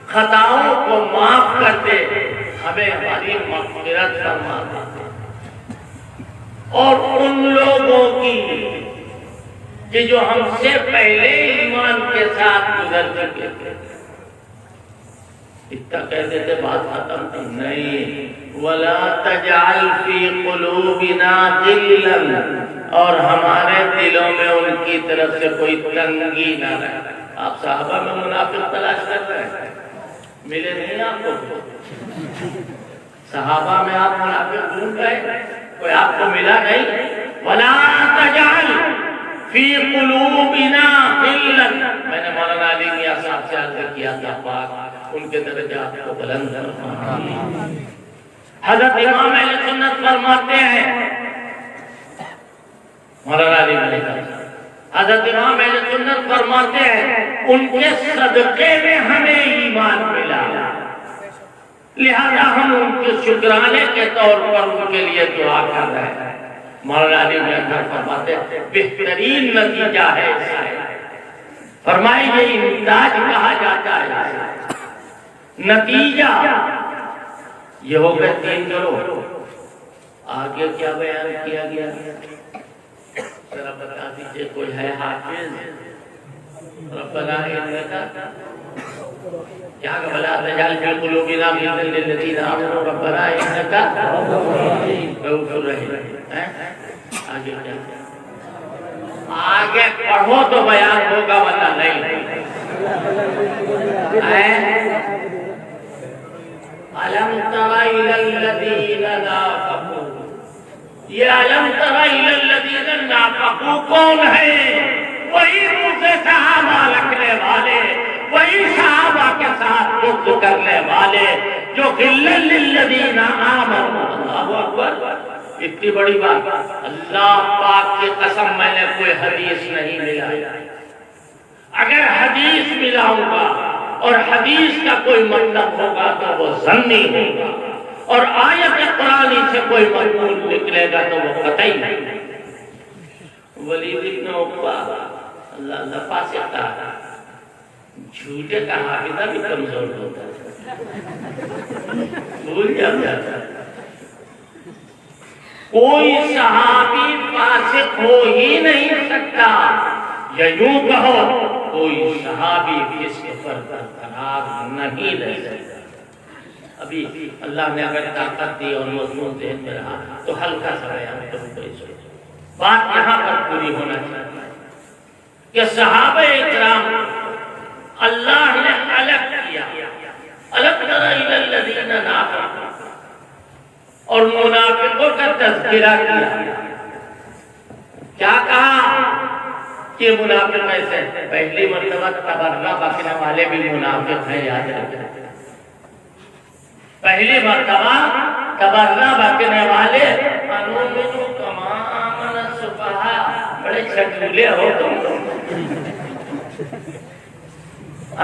خطاؤں کو معاف کر دے، ہمیں ہماری مغفرت فرما دے، اور ان لوگوں کی کہ جو ہم سے پہلے ایمان کے ساتھ گزر چکے تھے۔ اتنا کہہ دیتے بات ختم نہیں۔ وَلَا تَجْعَلْ فِي قُلُوبِنَا غِلًّا اور ہمارے دلوں میں ان کی طرف سے کوئی تنگی نہ رہے۔ آپ صحابہ میں منافق تلاش کر رہے ہیں، ملے نہیں آپ کو؟ صحابہ میں آپ منافق ڈھونڈ رہے، کوئی آپ کو ملا نہیں؟ وَلَا تَجْعَلْ فِي قُلُوبِنَا غِلًّا، میں نے مولانا علی میاں صاحب سے عرض کیا تھا، پاک ان کے درجات کو بلند فرما۔ حضرت امام اہل سنت فرماتے ہیں، مولانا علی میاں صاحب حضرت امام اہل سنت فرماتے ہیں ان کے صدقے میں ہمیں ایمان ملا، لہذا ہم ان کے شکرانے کے طور پر ان کے لیے دعا کر رہے ہیں۔ مولانا علی میاں صاحب فرماتے ہیں بہترین نتیجہ ہے فرمائے یہ امتیاز کہا جاتا ہے، نتیجہ یہ ہو گئے تین گروہ۔ آگے کیا بیان کیا گیا ذرا بتا دیجئے، کوئی ہے حافظ؟ ربنا انک کیا کہ بلا تجعل فی قلوبنا غلا للذین آمنوا ربنا انک رؤوف رحیم۔ آگے کیا؟ آگے پڑھو تو بیان ہوگا ورنہ نہیں۔ أَلَمْ تَرَ إِلَى الَّذِينَ نَافَقُوا، یہ أَلَمْ تَرَ إِلَى الَّذِينَ نَافَقُوا کون ہے؟ وہی منہ سے صحابہ رکھنے والے، وہی صحابہ کے ساتھ بغض کرنے والے جو غلا للذین آمنوا۔ اللہ اکبر، اتنی بڑی بات، اللہ پاک کی قسم میں نے کوئی حدیث نہیں ملا، اگر حدیث ملاؤں گا اور حدیث کا کوئی مطلب ہوگا تو وہ ظنی ہوگا، اور آیت قرآنی سے کوئی مضمون نکلے گا تو وہ قطعی نہیں۔ ولید ابن عقبہ اللہ فاسق تھا، جھوٹے کا حافظہ بھی کمزور ہوتا ہے، بھول جاتا ہے۔ کوئی صحابی فاسق ہو ہی نہیں سکتا، یا یوں کہو کوئی صحابی فسق پر برقرار نہیں رہ سکتا۔ ابھی اللہ نے اگر طاقت دی اور مضمون ذہن میں رہا تو ہلکا سا بیان کروں تو اس بات یہاں پر پوری ہونا چاہیے کہ صحابہ اکرام اللہ نے الگ کیا، الگ تر الی الذین نافقوا، اور منافقوں کا تذکرہ کیا۔ کیا کہا کہ منافق ایسے؟ پہلی مرتبہ تبرہ بکنے والے بھی منافق ہیں، یاد رکھیں۔ پہلی مرتبہ تبرہ بکنے والے انؤمن کما آمن السفہاء، بڑے چھٹولے ہو تم،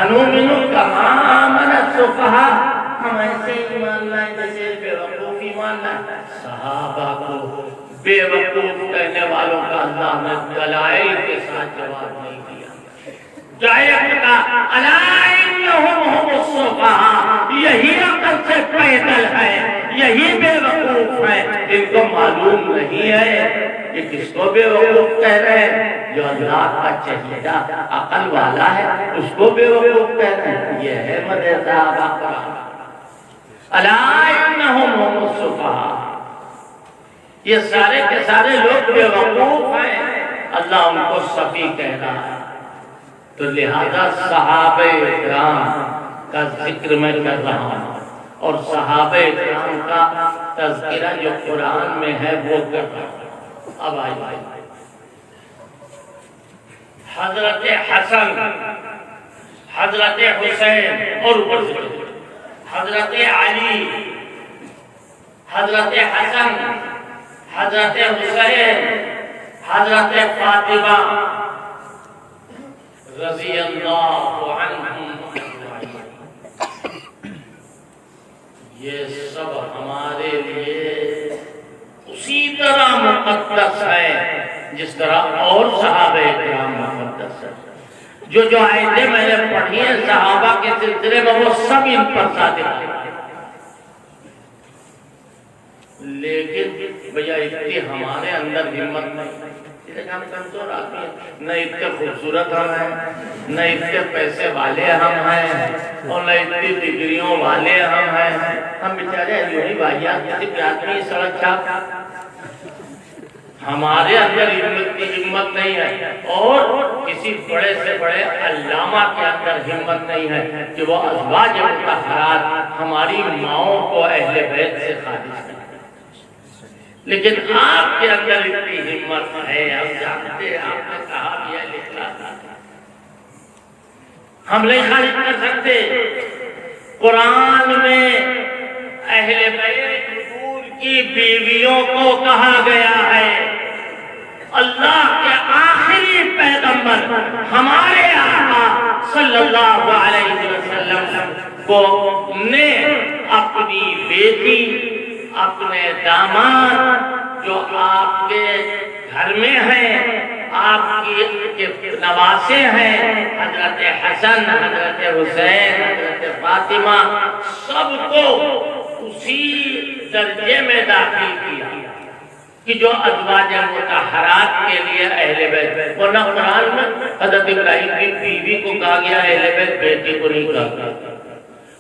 انؤمن کما آمن السفہاء، ہم ایسے ایمان لائیں جیسے بے وقوف ایمان لائیں۔ صحابہ کو بے وقوف کہنے والوں کا اللہ نے دلائل کے ساتھ جواب نہیں دیا۔ جائے کا الا انہم هم السفہاء، یہی عقل سے پیدل ہے، یہی بے وقوف ہے، ان کو معلوم نہیں ہے کہ کس کو بے وقوف کہہ رہے ہیں؟ جو اللہ کا چہیدہ عقل والا ہے اس کو بے وقوف کہہ رہے ہیں۔ یہ ہے مدد صحابہ کا، الا انہم هم السفہاء، یہ سارے کے سارے لوگ بے وقوف ہیں، اللہ ان کو صفی کہہ رہا ہے۔ تو لہذا صحابہ اکرام کا ذکر میں کر رہا ہوں، اور صحابہ اکرام کا تذکرہ جو قرآن میں ہے وہ کر رہا ہوں۔ اب آئیے حضرت حسن، حضرت حسین، اور اوپر سے حضرت علی، حضرت حسن، حضرت حسین، حضرت فاطمہ رضی اللہ عنہم اجمعین، یہ سب ہمارے لیے اسی طرح مقدس ہے جس طرح اور صحابہ اکرام مقدس ہے۔ جو آیتیں میں نے پڑھی ہیں صحابہ کے سلسلے میں وہ سب ان پر صادق ہیں، لیکن بھیا اتنی ہمارے اندر ہمت نہیں، ہم کمزور آدمی ہیں، نہ اتنے خوبصورت ہم ہیں، نہ اتنے پیسے والے ہم ہیں، اور نہ اتنی ڈگریوں والے ہم ہیں۔ ہم بیچارے یوں ہی بھائیات کسی بھی آدمی سڑک چھاپ، ہمارے اندر ہمت نہیں ہے، اور کسی بڑے سے بڑے علامہ کے اندر ہمت نہیں ہے کہ وہ ازواج مطہرات ہماری ماؤں کو اہل بیت سے خارج کریں۔ لیکن آپ کے اندر اتنی ہمت ہے، ہم جانتے ہیں، آپ نے کہا بھی ہے، لکھا ہم نہیں خارج کر سکتے۔ قرآن میں اہل بیت حضور کی بیویوں کو کہا گیا ہے، اللہ کے آخری پیغمبر ہمارے آقا صلی اللہ علیہ وسلم کو نے اپنی بیٹی، اپنے داماد جو آپ کے گھر میں ہیں، آپ کی نواسے ہیں، حضرت حسن، حضرت حسین، حضرت فاطمہ، سب کو اسی درجے میں داخل کیا کہ جو ازواج مطہرات کے لیے اہل بیت۔ ورنہ قرآن میں حضرت ابراہیم کی بیوی کو کہا گیا اہل بیت، بیٹی کو نہیں کہا۔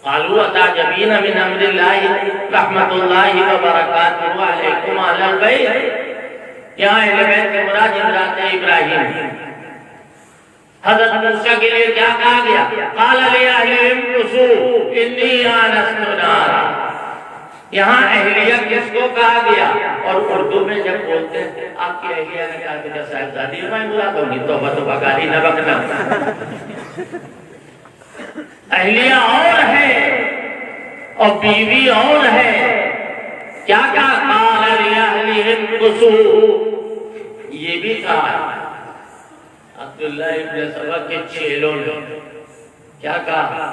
قالوا اتعجبین من امر اللہ رحمت اللہ وبرکاتہ علیکم اہل البیت، یہاں اہل بیت کے مراد حضرت ابراہیم۔ حضرت موسیٰ کے لیے کیا کہا گیا؟ قال لأہلہم کثوا انی آنست نارا، یہاں اہلیہ کس کو کہا گیا؟ اور اردو میں جب بولتے ہیں آپ کی اہلیہ نے کہا کہ صاحبزادی میں بلا دوں گی، توبہ توبہ گالی نہ بکنا۔ اہلیہ اور ہے اور بیوی اور ہے، کیا کہا؟ قال لأہلہم کثوا، یہ بھی کہا عبداللہ ابن سبا کے چیلوں نے کیا کہا؟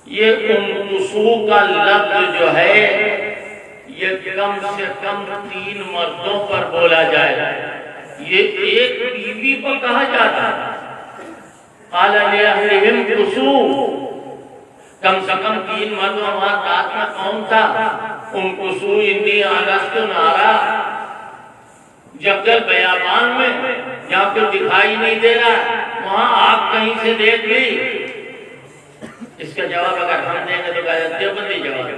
یہ انقصو کا لفظ جو ہے یہ کم سے کم 3 مردوں پر بولا جائے، یہ ایک بیوی پر کہا جاتا ہے۔ قال لأہلہم کثوا، کم سے کم 3 مردوں، ہمارا رات میں کون تھا؟ انقصو انی آنست نارا، جنگل بیابان میں جہاں کوئی دکھائی نہیں دے رہا، وہاں آگ کہیں سے دیکھ لی۔ اس کا جواب اگر ہم دیں گے تو کہا دیوبندی جواب ہے،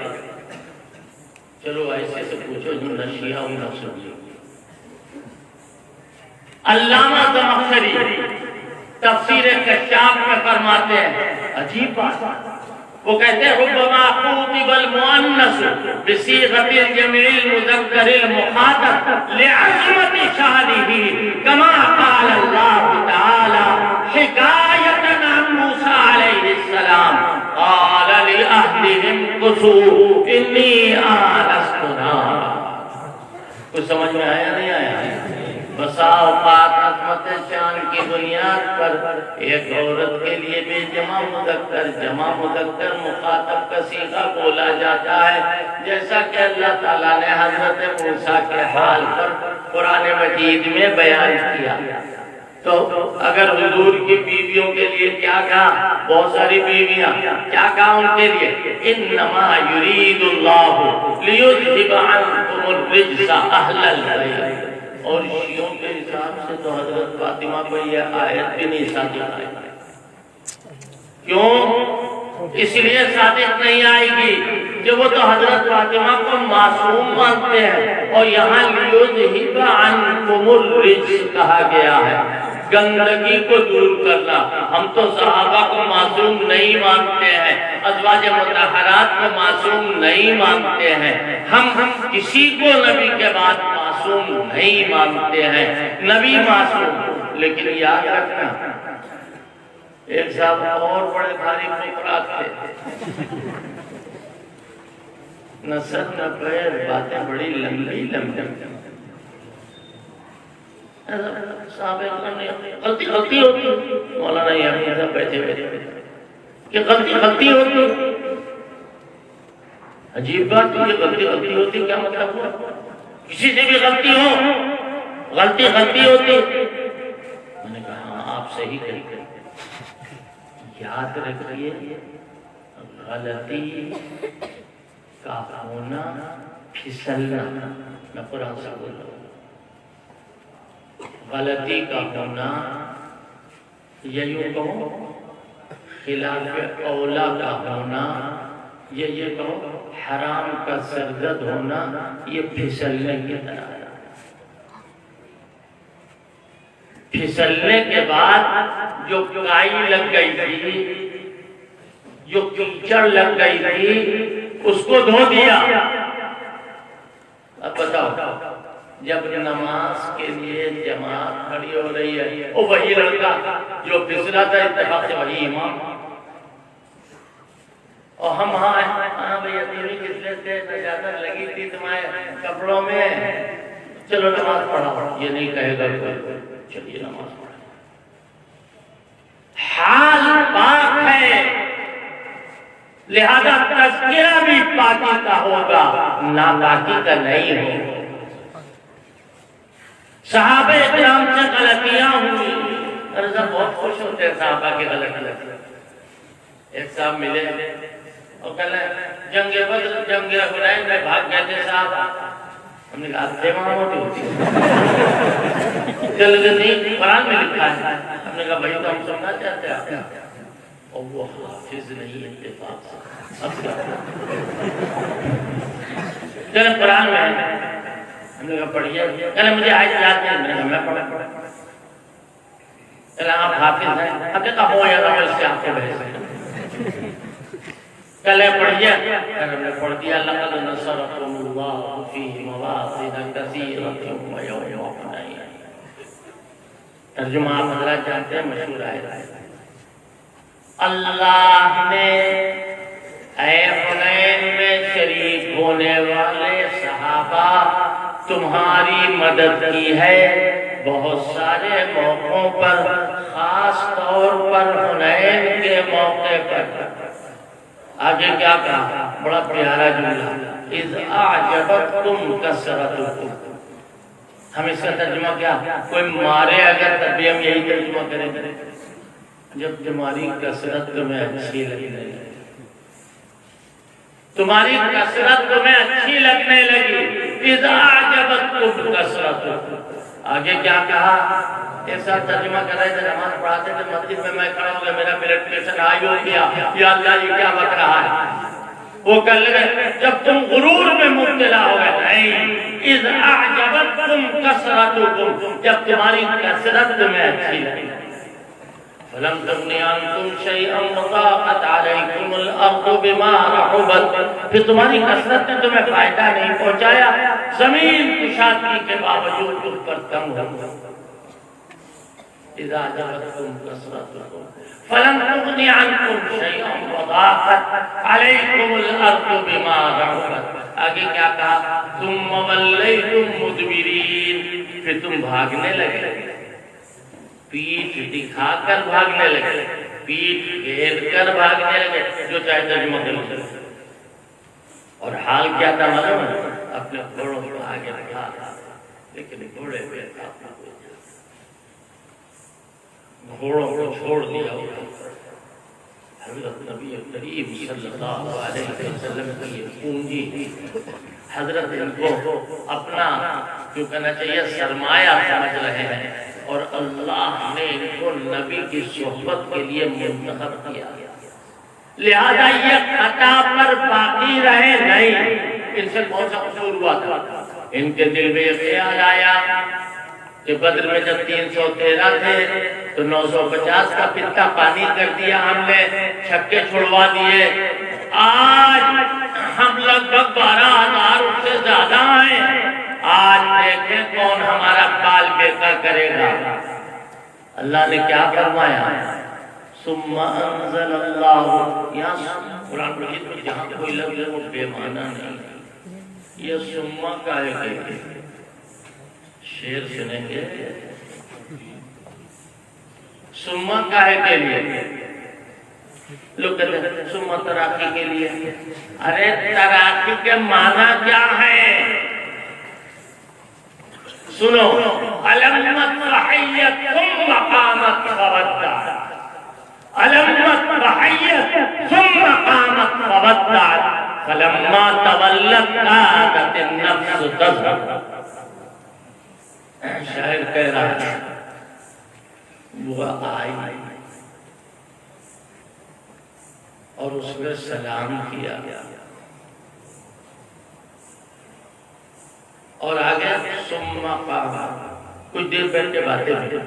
چلو ایسے سے پوچھو جو نہ شیعہ ہوں نہ سنی۔ علامہ زمخشری تفسیر کشاف میں فرماتے ہیں عجیب بات، وہ کہتے ہیں ربما خُوطِبَ الْمُؤَنَّثُ بِصِيغَةِ الْجَمْعِ الْمُذَكَّرِ الْمُخَاطَبِ لِعَظْمَةِ شَأْنِهِ كَمَا قَالَ اللَّهُ تَعَالَى حِكَایَةً عَنْ مُوسَىٰ عَلَيْهِ السَّلَامِ قَالَ لِأَهْلِهِمْ كُثُوا إِنِّي آنَسْتُ نَارًا۔ کچھ سمجھ میں آیا نہیں آیا؟ بسا اوقات عظمت شان کی بنیاد پر ایک عورت کے لیے بھی جمع مذکر مخاطب کا صیغہ بولا جاتا ہے، جیسا کہ اللہ تعالیٰ نے حضرت موسیٰ کے حال پر قرآن مجید میں بیان کیا۔ تو اگر حضور کی بیویوں کے لیے کیا کہا؟ بہت ساری بیویاں، کیا کہا ان کے لیے؟ انما یرید اللہ لیذھب عنکم الرجس اہل البیت۔ اور شیعوں کے حساب سے تو حضرت فاطمہ کو یہ آیت بھی نہیں صادق آئے گی۔ کیوں؟ اس لیے صادق نہیں آئے گی کہ وہ تو حضرت فاطمہ کو معصوم مانتے ہیں، اور یہاں لیذھب عنکم الرجس کہا گیا ہے، گندگی کو دور کرنا۔ ہم تو صحابہ کو معصوم نہیں مانتے ہیں، ازواج مطہرات کو معصوم نہیں مانتے ہیں، ہم کسی کو نبی کے بعد معصوم نہیں مانتے ہیں، نبی معصوم۔ لیکن یاد رکھنا، ایک صاحب اور بڑے بھاری فقرات تھے، نہ سر نہ پیر، باتیں بڑی لمبی صاحب غلطی ہوتی، مولانا یہ سب بیٹھے کہ غلطی ہوتی، عجیب بات، یہ غلطی ہوتی کیا مطلب ہوا؟ کسی سے بھی غلطی ہوتی۔ میں نے کہا ہاں آپ صحیح کہیں، یاد رکھیے غلطی کا ہونا پھسلنا، میں قرآن سے بول رہا ہوں، غلطی کا ہونا یا یوں کہو خلاف اولا کا ہونا، یہ کہو حرام کا سرزد ہونا، یہ پھسلنے کی طرح ہے۔ پھسلنے کے بعد جو کائی لگ گئی تھی، جو کیچڑ لگ گئی تھی، اس کو دھو دیا۔ اب بتاؤ، جب نماز کے لیے جماعت کھڑی ہو رہی ہے، وہ وہی لڑکا جو پھسلا تھا اتفاق سے وہی امام، اور ہم ہاں بھئی تیری کس سے نجاست لگی تھی تمہارے کپڑوں میں، چلو نماز پڑھا۔ یہ نہیں کہے گا کوئی چلیے نماز پڑھا۔ حال پاک ہے، لہذا تذکرہ بھی پاکی کا ہوگا، ناپاکی کا نہیں ہوگا۔ صحابہ اکرام سے غلطیاں ہوئی، رضا بہت خوش ہوتے ہیں صحابہ کی غلطیاں۔ ایک صاحب ملے اور کہنے جنگ بدر جنگ حنین میں بھاگ گئے تھے صاحب۔ ہم نے کہا تھے وہاں ہوتی چل نہیں، قرآن میں لکھا ہے۔ ہم نے کہا بھائی تو ہم سننا چاہتے ہیں، اور وہ حافظ نہیں اتفاق سے چلے قرآن میں ہم نے کہا پڑھیے، کہنے مجھے آیت یاد نہیں، میں نے کہا میں پڑھا۔ کہنے آپ حافظ ہیں؟ اب کہتا ہوں یا رب اس سے آپ کو بحث ہے، کہنے پڑھیے، کہنے ہم نے پڑھ دیا۔ لَقَدْ نَصَرَكُمُ اللَّهُ فِي مَوَاطِنَ كَثِيرَةٍ وَيَوْمَ حُنَيْنٍ۔ ترجمہ آپ حضرات جانتے ہیں، مشہور آیت ہے۔ اللہ نے اے حنین میں شریک ہونے والے صحابہ تمہاری مدد کی ہے بہت سارے موقعوں پر، خاص طور پر حنین کے موقع پر۔ آگے کیا کہا؟ بڑا پیارا جملہ، اذ اعجبتکم کثرتکم۔ ہم اس کا ترجمہ کیا؟ کوئی مارے اگر تب بھی ہم یہی ترجمہ کریں، جب تمہاری کثرت تمہیں اچھی لگنے لگی، تمہاری کثرت تمہیں اچھی لگنے لگی، اذ اعجبتکم کثرتکم۔ آگے کیا کہا؟ ایک ساتھ ترجمہ کر رہے تھے، نماز پڑھاتے تھے، مسجد میں میں کھڑا ہو گیا، میرا بلڈ پریشر ہائی ہو گیا، یا اللہ یہ کیا بک رہا ہے؟ وہ کہنے لگے جب تم غرور میں مبتلا ہو گئے، نہیں، اذ اعجبتکم کثرتکم، جب تمہاری کثرت تمہیں اچھی لگی، فلم تغن عنکم شیئا وضاقت علیکم الارض بما رحبت، پھر تمہاری کثرت نے تمہیں فائدہ نہیں پہنچایا، زمین کشادگی کے باوجود تم پر تنگ ہو۔ اذا اعجبتکم کثرتکم فلم تغن عنکم شیئا وضاقت علیکم الارض بما رحبت۔ آگے کیا کہا؟ ثم ولیتم مدبرین، پھر تم بھاگنے لگے، پیٹھ دکھا کر بھاگنے لگے، پیٹھ گھیر کر بھاگنے لگے، جو چاہے ترجمہ کر لیں۔ اور حال کیا تھا معلوم ہے؟ اپنے گھوڑوں کو آگے بڑھا، لیکن گھوڑے پہ گھوڑوں کو چھوڑ دیا۔ حضرت نبی کریم صلی اللہ علیہ وسلم کی پونجی، حضرت ان کو اپنا جو کہنا چاہیے سرمایہ سمجھ رہے ہیں، اور اللہ نے ان کو نبی کی صحبت کے لیے منتخب کیا، لہذا یہ خطا پر باقی رہے نہیں۔ ان سے کون سا قصور ہوا تھا؟ ان کے دل میں یہ خیال آیا کہ بدر میں جب 313 تھے تو 950 کا پتا پانی کر دیا ہم نے، چھکے چھڑوا دیے، آج ہم لگ بھگ 12,000 اس سے زیادہ ہیں، آج دیکھیں کون ہمارا بال بےکر کرے گا۔ اللہ نے کیا فرمایا؟ ثم انزل اللہ، یہاں قرآن مجید میں جہاں کوئی لفظ ہے وہ بے معنی نہیں، یہ ثم کا ہے، شعر سنیں گے، ثم کا ہے کے لیے لوگ کہتے ہیں ثم تراقی کے لیے، ارے تراقی کے معنی کیا ہے؟ سنو، علمت رحیت ثم قامت فودعت، علمت رحیت ثم قامت فودعت، فلما تولت عادت النفس تذهب۔ شاعر کہہ رہا ہے وہ آئی اور اس نے سلام کیا، اور آگے ثم قام، کچھ دیر بیٹھ کے باتیں ہوئی،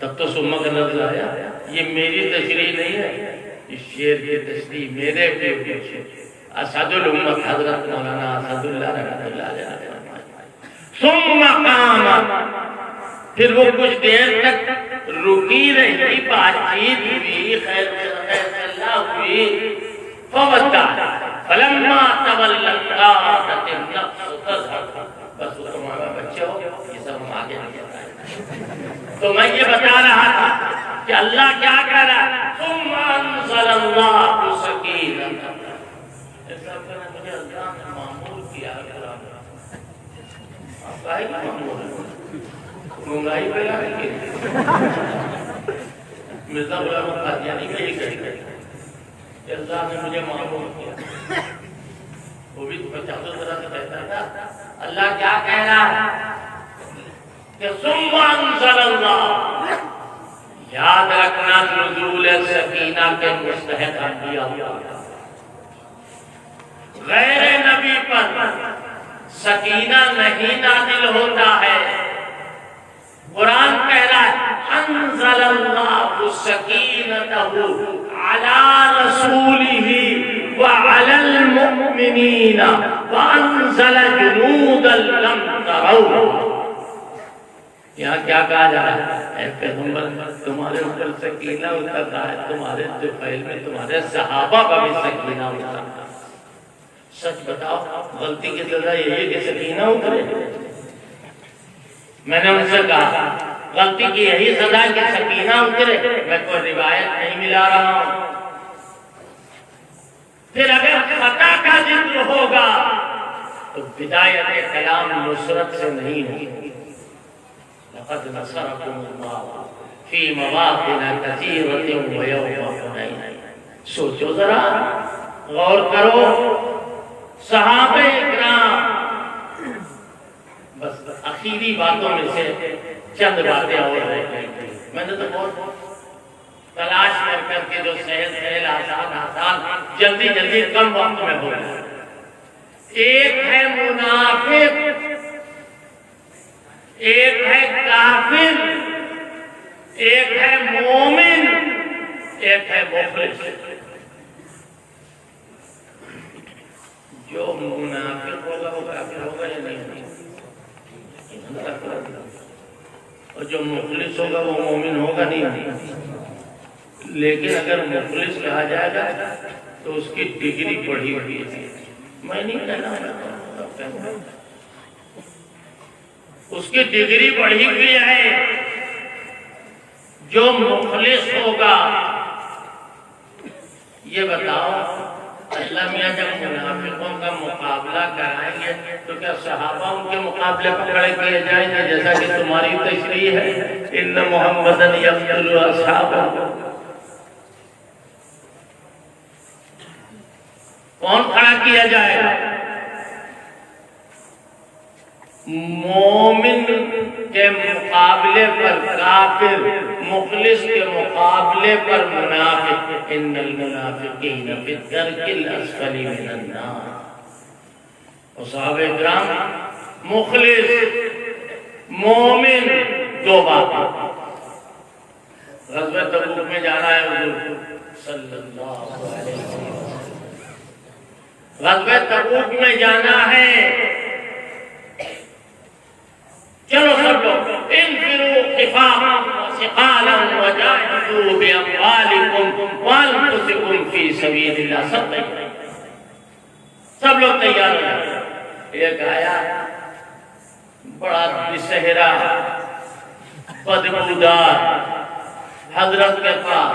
تب تو سما کا لفظ آیا. یہ میری تشریح نہیں ہے، اس شعر کی تشریح میرے پیچھے اسد الامت حضرت مولانا اسد اللہ رحمۃ اللہ علیہ ثم قام، پھر وہ کچھ دیر تک رکی رہی، بات چیت ہوئی، خیر صلاح ہوئی. فودع فلما تولت عادت النفس تذهب، بس وہ تمہارا بچہ ہو، یہ سب ہم آگے نہیں بتائیں. تو میں یہ بتا رہا تھا کہ اللہ کیا کہہ رہا ہے، ثم انزل اللہ سکینۃ. ایسا کرنا مجھے اللہ نے معمول کیا ہے. آپ کاہے معمول ہے؟ گنگائی پہ آئے گی. مرزا غلام قادیانی میں یہ کہتے ہیں کہ اللہ نے مجھے معمول کیا. وہ بھی 50 طرح سے کہتا تھا. اللہ کیا کہہ رہا ہے کہ ثم انزل اللہ، یاد رکھنا نزول سکینہ کے مستحق انبیاء غیر نبی پر سکینہ نہیں نازل ہوتا ہے. قرآن کہہ رہا ہے انزل اللہ سکینتہ علی رسولہ وعلی المؤمنین وانزل جنودا لم تروا. یہاں کیا کہا جا رہا ہے، اے پیغمبر تمہارے اوپر سکینہ اترتا ہے، تمہارے طفیل میں تمہارے صحابہ کا بھی سکینہ اترتا ہے. سچ بتاؤ غلطی کی سزا یہی ہے کہ سکینہ اترے؟ میں نے ان سے کہا غلطی کی یہی سزا کہ سکینہ اترے؟ میں کوئی روایت نہیں ملا رہا ہوں. پھر اگر خطا کا ذکر ہوگا تو بدایت کلام نصرت سے نہیں ہوگی. لقد نصرکم اللہ فی مواطن کثیرۃ ویوم حنین. سوچو ذرا، غور کرو. صحابہ اکرام، بس اخیری باتوں میں سے چند باتیں اور رہ گئی. میں نے تو بہت تلاش کر کے جو سہل آسان جلدی جلدی کم وقت میں ہو رہا ہے. ایک ہے منافق، ایک ہے کافر، ایک ہے مومن، ایک ہے مخلص. جو منافق ہوگا وہ کافر ہوگا یا نہیں ہوگا؟ اور جو مخلص ہوگا وہ مومن ہوگا نہیں. لیکن اگر مخلص کہا جائے گا تو اس کی ڈگری بڑھی ہوئی ہے. میں نہیں کہنا، اس کی ڈگری بڑھی ہوئی ہے. جو مخلص ہوگا، یہ بتاؤ اللہ میاں جب منافقوں کا مقابلہ کرائیں گے تو کیا صحابہ ان کے مقابلے پر کھڑے کیے جائیں گے جیسا کہ تمہاری تشریح ہے ان محمدن یقتل اصحابہ؟ کون کھڑا کیا جائے گا؟ مومن کے مقابلے پر کافر، مخلص کے مقابلے پر منافق. ان المنافقین فی الدرک الاسفل من النار. اور صحابہ کرام مخلص مومن دو باتیں. غزوہ تبوک میں جانا ہے حضور صلی اللہ علیہ وسلم. غزوہ تبوک میں جانا ہے، چلو سب لوگ انفروا خفافا وثقالا وجاہدوا باموالکم وانفسکم فی سبیل اللہ. سب لوگ تیار ہو جائیں. ایک آیا بڑا بسہرا بدبودار حضرت کے پاس،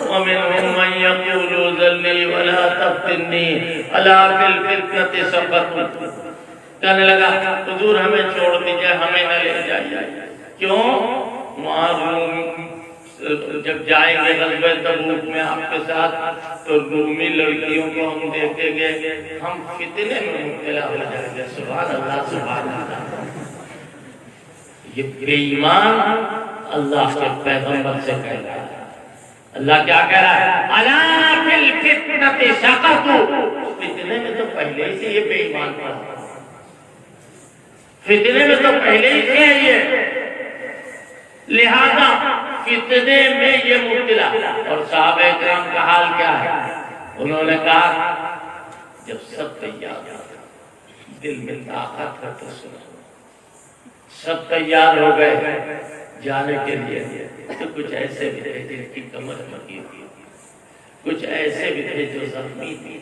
ومنهم من یقول ذلی ولا تفتنی الا فی الفتنة سقطوا. کہنے لگا حضور ہمیں چھوڑ دیجئے، ہمیں نہ لے جائیے. کیوں؟ وہاں جب جائیں گے غزوہ تبوک میں آپ کے ساتھ تو رومی لڑکیوں کو ہم دیکھیں گے، ہم فتنے میں مبتلا ہو جائیں گے. سبحان اللہ سبحان اللہ. یہ بے ایمان اللہ کے پیغمبر سے کہہ رہا ہے. اللہ کیا کہہ رہا ہے؟ الا فی الفتنة سقطوا. فتنے میں تو پہلے ہی سے یہ بے ایمان تھا، فتنے میں تو پہلے ہی سے یہ. لہذا فتنے میں یہ مبتلا۔ اور صحابہ اکرام کا حال کیا ہے؟ انہوں نے کہا جب سب تیار ہو دل میں طاقت ہے تو سنو، سب تیار ہو گئے جانے کے لیے، تو کچھ ایسے بھی تھے جن کی کمر مکی تھی، کچھ ایسے بھی تھے جو زخمی تھے،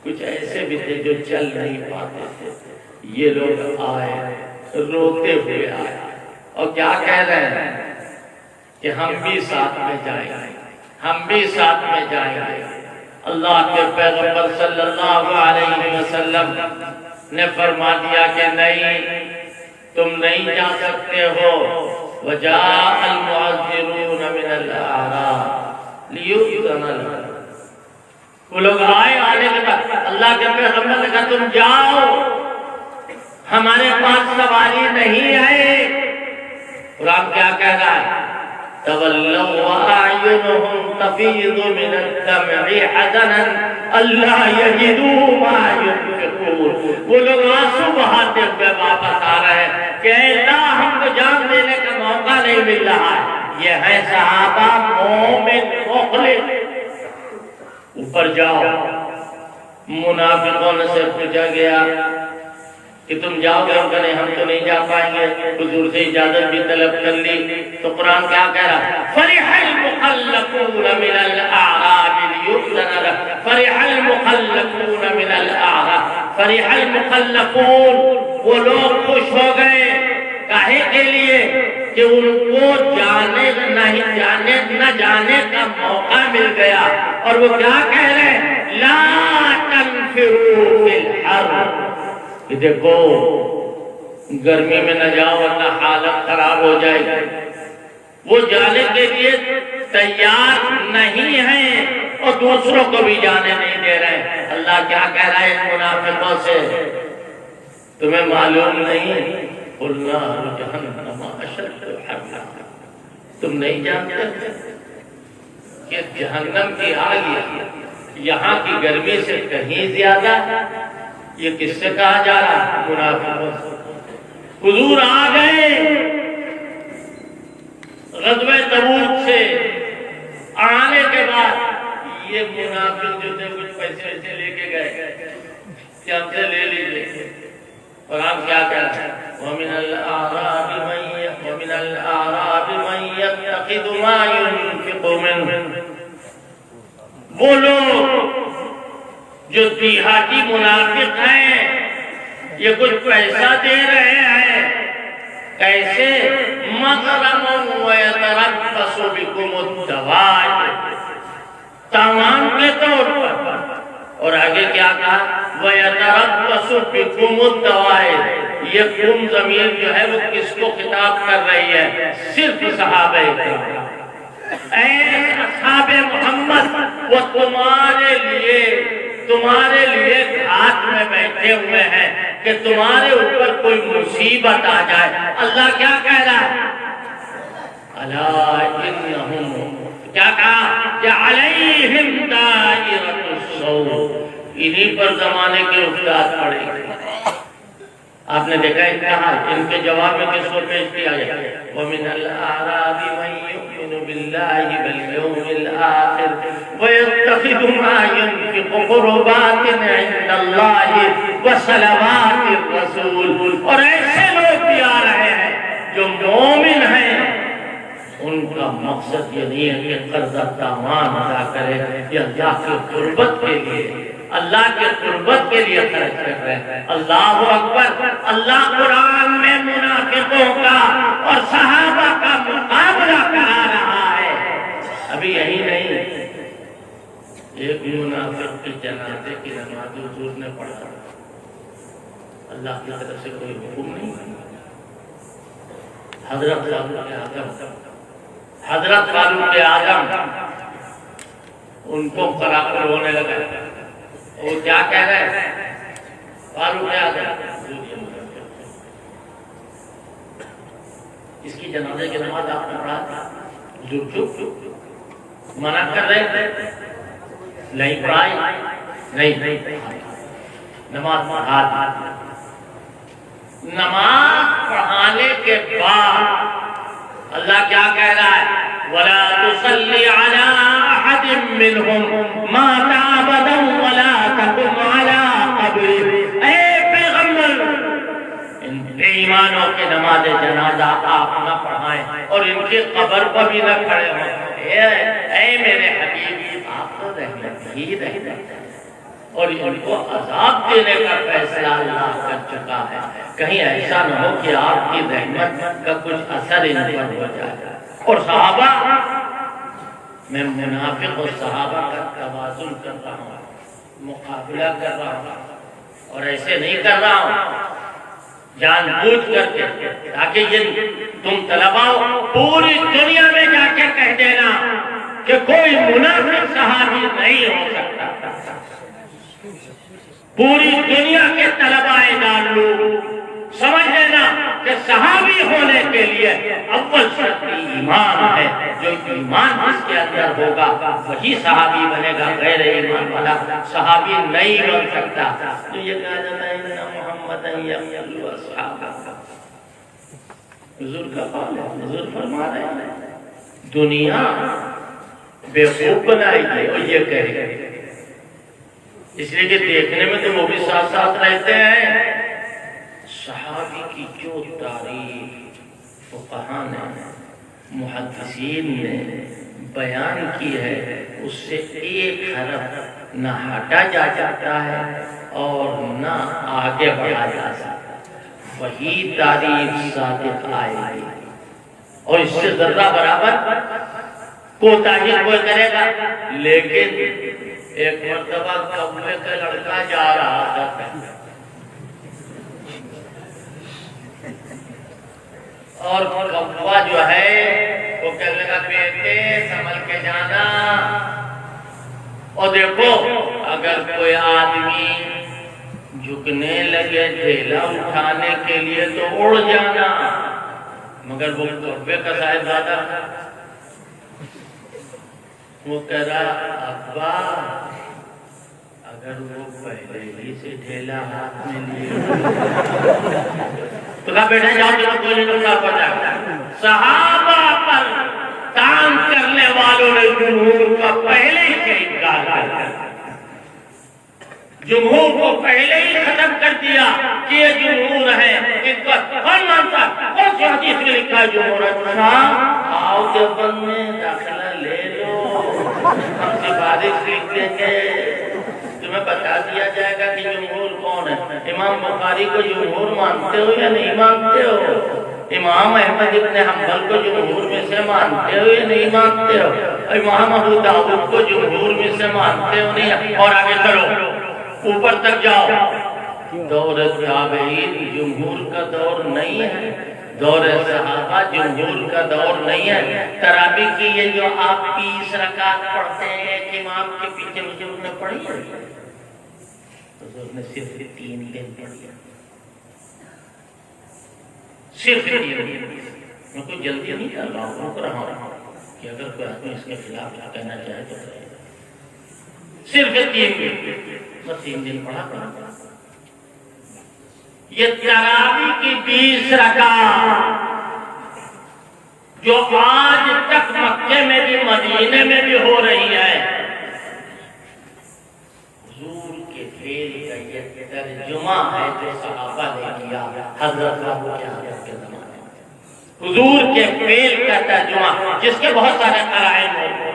کچھ ایسے بھی تھے جو چل نہیں پاتے تھے۔ یہ لوگ آئے روتے ہوئے آئے اور کیا کہہ رہے ہیں کہ ہم بھی ساتھ میں جائیں گے، ہم بھی ساتھ میں جائیں گے۔ اللہ کے پیغمبر صلی اللہ علیہ وسلم نے فرما دیا کہ نہیں، تم نہیں جا سکتے ہو۔ وَجَاءَ الْمُعَذِّرُونَ مِنَ الْأَعْرَابِ لِيُؤْذَنَ لَهُمْ۔ وہ لوگ آئے، آنے کے بعد اللہ کے پیغمبر نے کہا تم جاؤ، ہمارے پاس سواری نہیں ہے۔ قرآن کیا کہہ رہا ہے؟ تَوَلَّوْا وَأَعْيُنُهُمْ تَفِيضُ مِنَ الدَّمْعِ حَزَنًا أَلَّا يَجِدُوا مَا يُنْفِقُونَ۔ وہ لوگ آنسو بہاتے ہوئے واپس آ رہے ہیں کہ اللہ ہم کو جان دینے کا موقع نہیں مل رہا ہے۔ یہ ہے صحابہ مومن مخلص۔ اوپر جاؤ۔ منافقوں سے پوچھا گیا کہ تم جاؤ گے؟ ہم تو نہیں جا پائیں گے۔ حضور سے اجازت بھی طلب کر لی تو قرآن کیا کہہ رہا ہے؟ فَرِحَ الْمُخَلَّفُونَ مِنَ الْأَعْرَابِ لِيُؤْذَنَ لَهُمْ۔ فَرِحَ الْمُخَلَّفُونَ مِنَ الْأَعْرَابِ۔ فَرِحَ الْمُخَلَّفُونَ، وہ لوگ خوش ہو گئے، کاہے کے لیے کہ ان کو نہ جانے کا موقع مل گیا۔ اور وہ کیا کہہ رہے ہیں؟ لَا تَنْفِرُوا فِي الْحَرِّ۔ کہ دیکھو گرمی میں نہ جاؤ ورنہ حالت خراب ہو جائے گی۔ وہ جانے کے لیے تیار نہیں ہیں اور دوسروں کو بھی جانے نہیں دے رہے ہیں۔ اللہ کیا کہہ رہا ہے ان منافقوں سے؟ تمہیں معلوم نہیں؟ قُلْ نَارُ جَهَنَّمَ أَشَدُّ حَرًّا۔ تم نہیں جانتے کہ جہنم کی آگ یہاں کی گرمی سے کہیں زیادہ؟ یہ کس سے کہا جا رہا ہے؟ منافقوں سے۔ حضور آ گئے غزوہ تبوک سے، آنے کے بعد یہ منافق جو تھے کچھ پیسے لے کے گئے کہ ہم سے لے لیجئے۔ قرآن کیا کہتا ہے؟ وَمِنَ الْأَعْرَابِ مَن يَتَّخِذُ مَا يُنْفِقُ مِنْهُ۔ وہ لوگ جو دیہاتی منافق ہیں، یہ کچھ پیسہ دے رہے ہیں، کیسے؟ مَغْرَمًا وَيَتَرَبَّصُ بِكُمُ الدَّوَائِرَ، تاوان کے طور پر۔ اور آگے کیا کہا؟ وَيَتَرَبَّصُ بِكُمُ الدَّوَائِرَ۔ یہ کم ضمیر جو ہے وہ کس کو خطاب کر رہی ہے؟ صرف صحابہ اکرام۔ اے اصحاب محمد، وہ تمہارے لیے ہاتھ میں بیٹھے ہوئے ہیں کہ تمہارے اوپر کوئی مصیبت آ جائے۔ اللہ کیا کہہ رہا ہے؟ الا انہم، کیا کہا؟ کہ علیہم دائرۃ السوء، انہی پر زمانے کے افتاد پڑے گی۔ آپ نے دیکھا ہے کہا ان کے جواب میں کس کو پیش کیا گیا؟ وَمِنَ الْأَعْرَابِ مَن يُؤْمِنُ بِاللَّهِ وَالْيَوْمِ الْآخِرِ وَيَتَّخِذُ مَا يُنْفِقُ قُرُبَاتٍ عِندَ اللَّهِ وَصَلَوَاتِ الرَّسُولِ۔ اور ایسے لوگ بھی آ رہے ہیں جو مومن ہیں، ان کا مقصد یہ نہیں ہے کہ قرضہ تاوان ادا کرے، یہ اللہ کی قربت کے لیے، اللہ کے قربت کے لیے خرچ کر رہے ہیں۔ اللہ اکبر۔ اللہ قرآن میں منافقوں کا اور صحابہ کا مقابلہ کرا رہا ہے۔ ابھی یہی نہیں، ایک منافق کے جنازے کی نماز حضور نے پڑھا، اللہ کی طرف سے کوئی حکم نہیں۔ حضرت فاروق اعظم ان کو کرا کر رونے لگا۔ وہ کیا کہہ رہے ہیں؟ فاروق اعظم اس کی جنازے کی نماز آپ نے پڑھا تھا، چپ منع کر رہے تھے، نہیں پڑھائی، نہیں نماز پڑھانے کے بعد اللہ کیا کہہ رہا ہے؟ وَلَا تُصَلِّ عَلَىٰ أَحَدٍ مِّنْهُمْ مَاتَ أَبَدًا وَلَا تَقُمْ عَلَىٰ قَبْرِهِ۔ اے پیغمبر، ان بے ایمانوں کی نماز جنازہ آپ نہ پڑھائیں اور ان کی قبر پر بھی نہ کھڑے ہوں۔ اے میرے حبیب، آپ تو رحمت ہی رحمت ہے اور ان کو عذاب دینے کا فیصلہ اللہ کر چکا ہے، کہیں ایسا نہ ہو کہ آپ کی رحمت کا کچھ اثر ان پر ہو جائے۔ اور صحابہ، میں منافق اور صحابہ کا توازن کر رہا ہوں، مقابلہ کر رہا ہوں، اور ایسے نہیں کر رہا ہوں جان بوجھ کر کے، تاکہ یہ تم طلباؤ پوری دنیا میں جا کے کہہ دینا کہ کوئی منافق صحابی نہیں ہو سکتا۔ پوری دنیا کے طلباء دارالعلوم سمجھ لینا کہ صحابی ہونے کے لیے اول شرط ایمان ہے، جو ایمان جس کے اندر ہوگا وہی صحابی بنے گا، غیر ایمان والا صحابی نہیں بن سکتا۔ تو یہ کہا جاتا ہے کہ محمد یقتل اصحابہ، حضور کا قول ہے، حضور فرما رہے ہیں دنیا بیوقوف بنائی گئی اور یہ کہے، اس لیے کہ دیکھنے میں تو وہ بھی ساتھ ساتھ رہتے ہیں۔ صحابی کی جو تاریخ فقہاء نے، محدثین نے بیان کی ہے، اس سے ایک حرف نہ ہٹا جا سکتا ہے اور نہ آگے بڑھا جا سکتا، وہی تاریخ صادق آئے گی اور اس سے ذرہ برابر کوتاہی کوئی کرے گا۔ لیکن ایک مرتبہ قومے کا لڑکا جا رہا تھا اور قومہ جو ہے وہ کہنے لگا بیٹے سنبھل کے جانا، اور دیکھو اگر کوئی آدمی جھکنے لگے ڈھیلا اٹھانے کے لیے تو اڑ جانا، مگر وہ قومے کا صاحبزادہ وہ کہہ رہا ابا اگر وہ پہلے ہی سے ڈھیلا ہاتھ میں لیے تو کہا بیٹھے جاؤ جو کوئی نقصان پہنچا۔ صحابہ پر تان کرنے والوں نے جمہور کا پہلے ہی سے انکار کر دیا، جمہور کو پہلے ہی ختم کر دیا کہ یہ جمہور ہے، ان کا کون مانتا؟ کون سی حدیث میں لکھا ہے جمہور ہے؟ آؤ دیوبند میں داخلہ لے لو، ہم سفارش لکھ دیں گے، تمہیں بتا دیا جائے گا کہ جمہور کون ہے۔ امام بخاری کو جمہور مانتے ہو یا نہیں مانتے ہو؟ امام احمد ابن حنبل کو جمہور میں سے مانتے ہو یا نہیں مانتے ہو؟ امام ابو داؤد کو جمہور میں سے مانتے ہو نہیں؟ اور آگے چلو اوپر تک جاؤ، دور تابعین جمہور کا دور نہیں ہے، دور صحابہ جمہور کا دور نہیں ہے۔ تراویح کی یہ جو آپ 20 رکعت پڑھتے ہیں ایک امام کے پیچھے، حضور نے پڑھی ہے؟ حضور نے صرف 3 دن پڑھی، صرف 3 دن۔ میں کوئی جلدی نہیں کر رہا ہوں، رک رہا ہوں کہ اگر کوئی آدمی اس کے خلاف کہنا چاہے تو صرف 3 دن، بس 3 دن پڑھا پڑھا۔ یہ تراویح کی 20 رکعت جو آج تک مکے میں بھی مدینے میں بھی ہو رہی ہے، حضور کے فعل کا یہ ترجمہ ہے جو صحابہ نے کیا حضرت ابو کے زمانے میں، حضور کے فعل کا ترجمہ جس کے بہت سارے قرائن ہیں،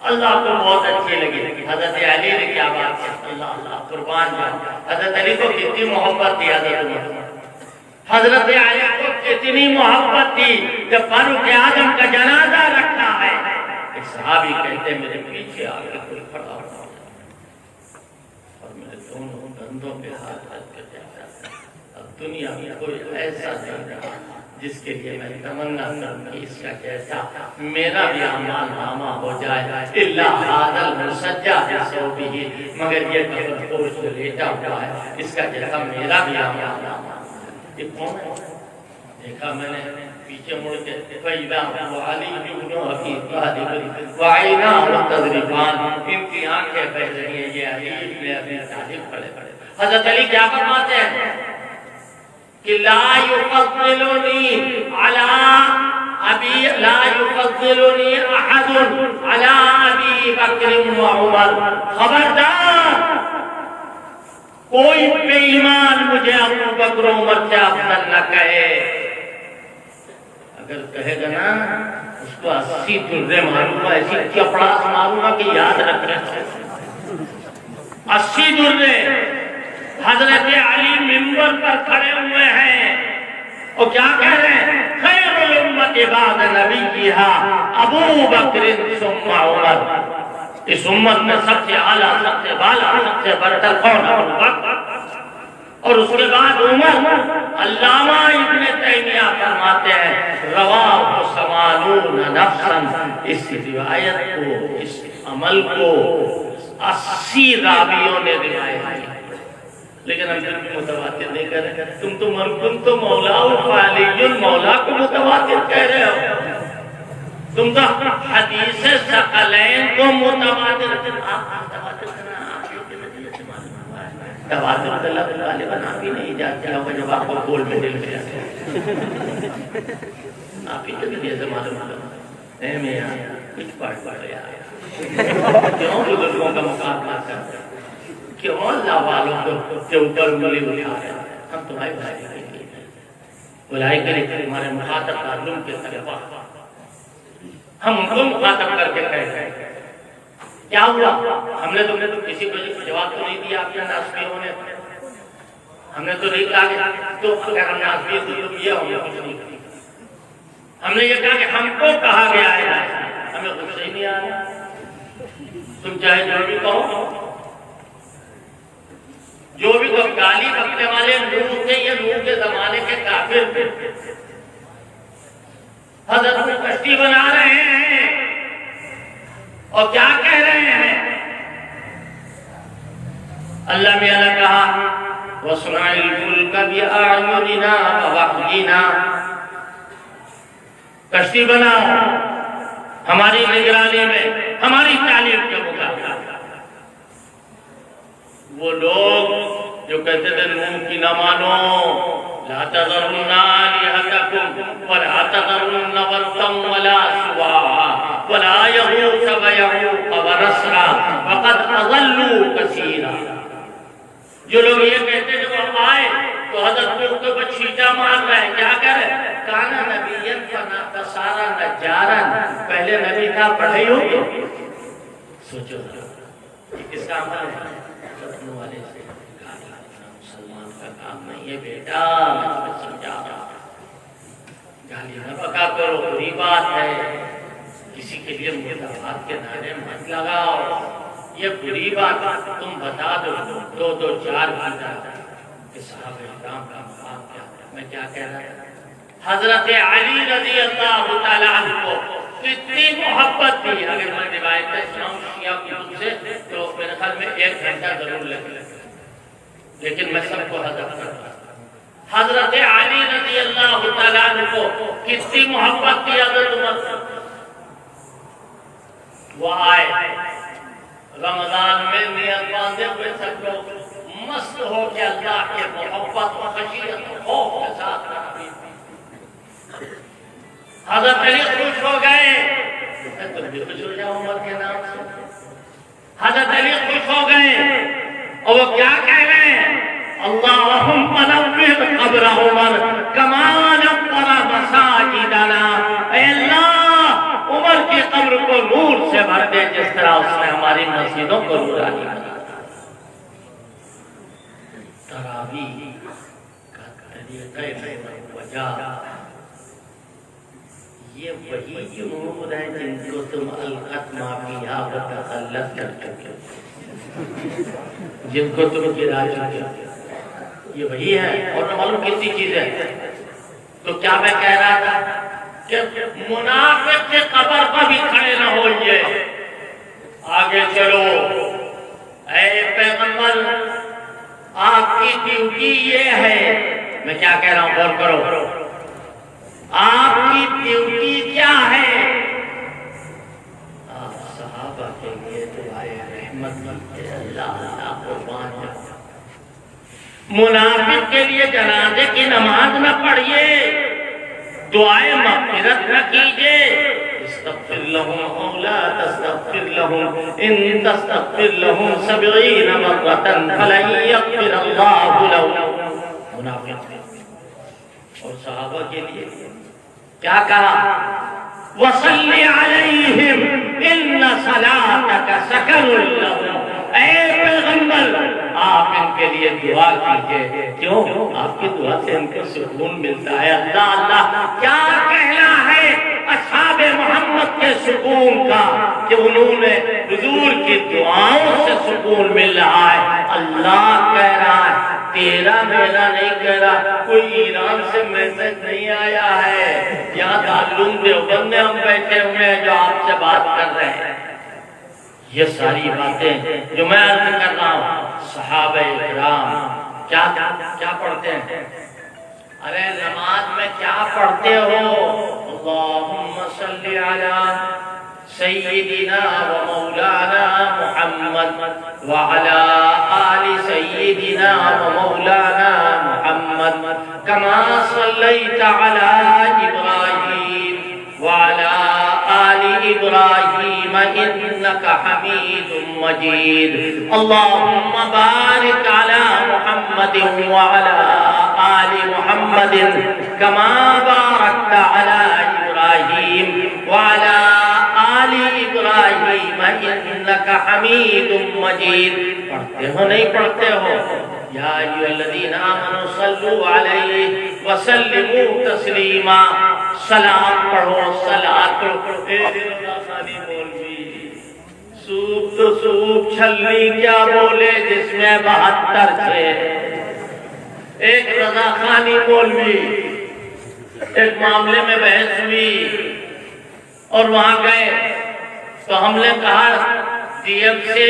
اللہ کو بہت اچھی لگی۔ حضرت علی نے کیا بات کی، اللہ اللہ قربان جاؤ، حضرت علی کو کتنی محبت دی حضرت علی کو کتنی محبت تھی۔ جب فاروق اعظم کا جنازہ رکھا ہے، ایک صحابی کہتے میرے پیچھے آگے کوئی کھڑا ہوا اور میرے دونوں کندھوں پہ ہاتھ رکھ کے کہتا ہے اب دنیا میں کوئی ایسا نہیں رہا جس کے لیے میں تمنا کروں کہ اس کا جیسا میرا بھی اعمال نامہ ہو جائے، الا ھذا المسجع بثوبہ، مگر یہ کفن پوش جو لیٹا ہوا ہے اس کا جیسا میرا بھی اعمال نامہ۔ یہ کون ہے؟ دیکھا میں نے پیچھے مڑ کے فَإِذَا هُوَ عَلِيٌّ بْنُ أَبِي طَالِبٍ وَعَيْنَاهُ تَذْرِفَانِ، ان کی آنکھیں بہہ رہی ہیں، یہ علی ابن ابی طالب کھڑے کھڑے۔ حضرت علی کیا فرماتے ہیں کہ لا يفضلني على ابی لا یفضلنی احد علی ابی بکر و عمر، خبردار کوئی بے ایمان مجھے ابو بکر و عمر سے افضل نہ کہے۔ اگر کہے گا نا اس کو 80 درے ماروں گا، ایسی چپڑاس ماروں گا کہ یاد رکھے۔ 80 درے۔ حضرت علی منبر پر کھڑے ہوئے ہیں اور کیا کہہ رہے ہیں؟ خیر الامت بعد نبیہا ابو بکر ثم عمر، اس امت میں سب سے اعلیٰ، سب سے بالا، سب سے برتر کون ہے؟ ابو بکر، اور اس کے بعد عمر۔ علامہ ابن تیمیہ فرماتے ہیں رواہ ثمانون نفسا، اس روایت کو، اس عمل کو 80 راویوں نے روایت کی، لیکن ہم پھر بھی متواتر نہیں کہہ رہے۔ تم تو من تو مولا فعلی مولا کو متواتر کہہ رہے ہو، تم تو حدیث ثقلین کو متواتر تواتر اللہ تعالی بنا بھی نہیں جاتے ہو جب آپ کو بول میں دل میں جاتے ہیں آپ ہی تو بھی جیسے معلوم اے میاں کچھ پاٹ آیا کیوں بزرگوں کا مقابلہ کرتے ہیں، کیوں اللہ والوں کے اوپر ملی اٹھا رہے ہیں؟ ہم تمہاری بھائی بلائی کے لیے ہمارے مخاطب تعلم کے طلبا، ہم ان کو مخاطب کر کے کہتے ہیں کیا ہوا؟ ہم نے تو کسی کو جواب تو نہیں دیا آپ کے ناسبیوں نے، ہم نے تو نہیں کہا کہ تو اگر ہم ناسبی تو یہ ہم نے کچھ نہیں کہا، ہم نے یہ کہا کہ ہم کو کہا گیا ہے، ہمیں کچھ نہیں آ رہا، تم چاہے جو بھی کہو، جو بھی تو گالی بکنے والے نوح تھے، یہ نوح کے زمانے کے کافر تھے، حضرت میں کشتی بنا رہے ہیں اور کیا کہہ رہے ہیں؟ اللہ میاں نے کہا وَصْنَعِ الْفُلْكَ بِأَعْيُنِنَا وَوَحْيِنَا، کشتی بناؤ ہماری نگرانی میں، ہماری تعلیم کے مطابق۔ وہ لوگ جو کہتے تھے نوح کی نہ مانو، لا تذرن آلہتکم ولا تذرن ودا ولا سواعا ولا یغوث ویعوق ونسرا وقد اضلوا کثیرا۔ جو لوگ یہ کہتے ہیں جب ہم آئے تو حضرت نوح کے اوپر چھینٹا مار رہے ہیں، کیا کر رہے ہیں؟ کانا نبیًا فنتصارا نجارا، پہلے نبی تھا پڑھائی ہو گئی، سوچو کس کا عمل ہے؟ سپنوں والے سے مسلمان کا کام نہیں ہے بیٹا، میں سمجھا رہا گالی نہ پکا کرو، بری بات ہے، کسی کے لیے مرتبات کے نعرے مت لگاؤ، یہ بری بات تم بتا دو، دو دو چار بتا کہ صحابہ کرام کا مقام کیا۔ میں کیا کہہ رہا تھا؟ حضرت علی رضی اللہ تعالیٰ عنہ کو کتنی محبت تھی، اگر میں روایت سناؤں شیعہ کی سے تو میرے خیال میں 1 گھنٹہ ضرور لگے، لیکن میں سب کو حضرت کرتا ہوں۔ حضرت علی رضی اللہ تعالیٰ عنہ کو کتنی محبت تھی حضرت عمر، وہ آئے رمضان میں نیت باندھے ہوئے سب لوگ مست ہو کے اللہ کے محبت و خشیت و خوف کے ساتھ رہے۔ حضرت علی خوش ہو گئے، تم بھی خوش ہو جاؤ عمر کے نام سے۔ حضرت علی خوش ہو گئے اور وہ کیا کہہ رہے ہیں؟ اللہم نور قبر عمر کما نور مساجدنا، اے اللہ عمر کی قبر کو نور سے بھر دے جس طرح اس نے ہماری مسجدوں کو نورانی بنا۔ تراویح کا طریقہ وجہ یہ وہی جنود ہیں جن کو تم الختمہ فیہا وتخلت کر چکے، جن کو تم گرا چکے، یہ وہی ہے۔ اور معلوم کتنی چیز ہے، تو کیا میں کہہ رہا تھا کہ منافق کے قبر پر بھی کھڑے نہ ہوئیے، آگے چلو۔ اے پیغمبر آپ کی ڈیوٹی یہ ہے، میں کیا کہہ رہا ہوں غور کرو، آپ کی ڈیوٹی کیا ہے؟ آپ صحابہ کے لیے دعائے رحمت کرتے، اللہ اللہ قربان جاؤ۔ منافق کے لیے جنازے کی نماز نہ پڑھیے، دعائیں مغفرت نہ کیجئے. استغفر لهم او لا تستغفر لهم ان تستغفر لهم 70 مرة فلن يغفر الله لهم. منافق اور صحابہ کے لیے کیا کہا؟ وَصَلِّ عَلَيْهِمْ إِنَّ صَلَاتَكَ سَكَنٌ لَهُمْ. اے پیغمبر آپ ان کے لیے دعا کیجئے. کیوں؟ آپ کی دعا سے ان کو سکون ملتا ہے. اللہ اللہ کیا کہنا ہے اصحاب محمد کے سکون کا کہ انہوں نے حضور کی دعاؤں سے سکون مل رہا ہے. اللہ کہہ رہا ہے، تیرا میرا نہیں کہہ رہا. کوئی ایران سے میسج نہیں آیا ہے. یہاں دارالعلوم دیوبند میں ہم بیٹھے ہوئے ہیں جو آپ سے بات کر رہے ہیں. یہ ساری باتیں جو میں عرض کر رہا ہوں، صحابہ کرام کیا پڑھتے ہیں؟ ارے نماز میں کیا پڑھتے ہو؟ اللہم صلی علی سیدنا و مولانا محمد وعلا آل سیدنا و مولانا محمد کما صلیت علی ابراہیم وعلا آل ابراہیم انک حمید مجید. اللہم بارک علی محمد وعلا آل محمد کما بارکت علی ابراہیم وعلا آل ابراہیم انک حمید مجید. پڑھتے ہو نہیں پڑھتے ہو؟ یا ایھا الذین آمنوا صلوا علیہ وسلموا تسلیما. سلام پڑھو، صلاۃ پڑھو. سوپ تو سوپ چھلنی کیا بولے جس میں 72 تھے. ایک رضا خانی مولوی، ایک معاملے میں بحث ہوئی اور وہاں گئے تو ہم نے کہا ڈی ایم سے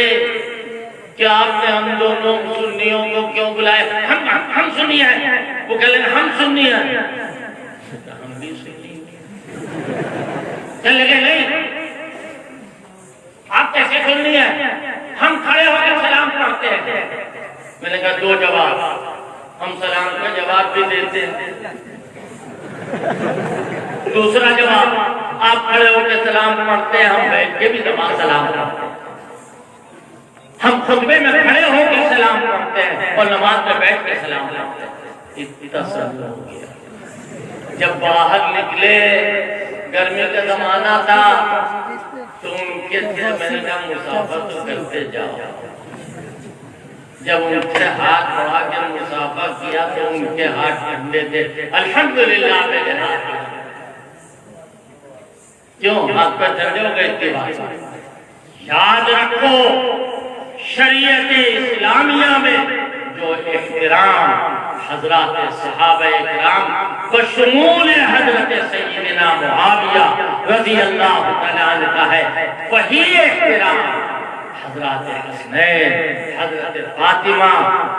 کہ آپ نے ہم دونوں سنیوں کو کیوں بلائے؟ ہم سنی ہیں. وہ کہہ لیں ہم سنی ہیں. ہم بھی سنی کہنے لگے نہیں آپ کیسے سنی ہیں؟ ہم کھڑے ہو کے سلام پڑھتے ہیں. میں نے کہا دو جواب، ہم سلام کا جواب بھی دیتے ہیں. دوسرا جواب، آپ کھڑے ہو کے سلام پڑھتے ہیں، ہم بیٹھ کے بھی سلام پڑھتے ہیں. ہم خطبے میں کھڑے ہو کے سلام پڑھتے ہیں اور نماز میں بیٹھ کے سلام پڑھتے ہیں. اتنا سب ہو گیا. جب باہر نکلے، گرمی کا زمانہ تھا تو ان کے دل میں نے کہا مسافر تو کرتے جاؤ. جب ان سے ہاتھ بڑھا کے مسافر کیا تو ان کے ہاتھ ٹھنڈے تھے. الحمدللہ میرے ہاتھ کیوں ہاتھ پہ ٹھنڈے ہو گئے؟ اتباع. یاد رکھو شریعت اسلامیہ میں جو احترام حضرات صحابہ کرام بشمول حضرت سیدنا معاویہ رضی اللہ تعالیٰ عنہ کا ہے، وہی احترام حضرات حسنین، حضرت فاطمہ،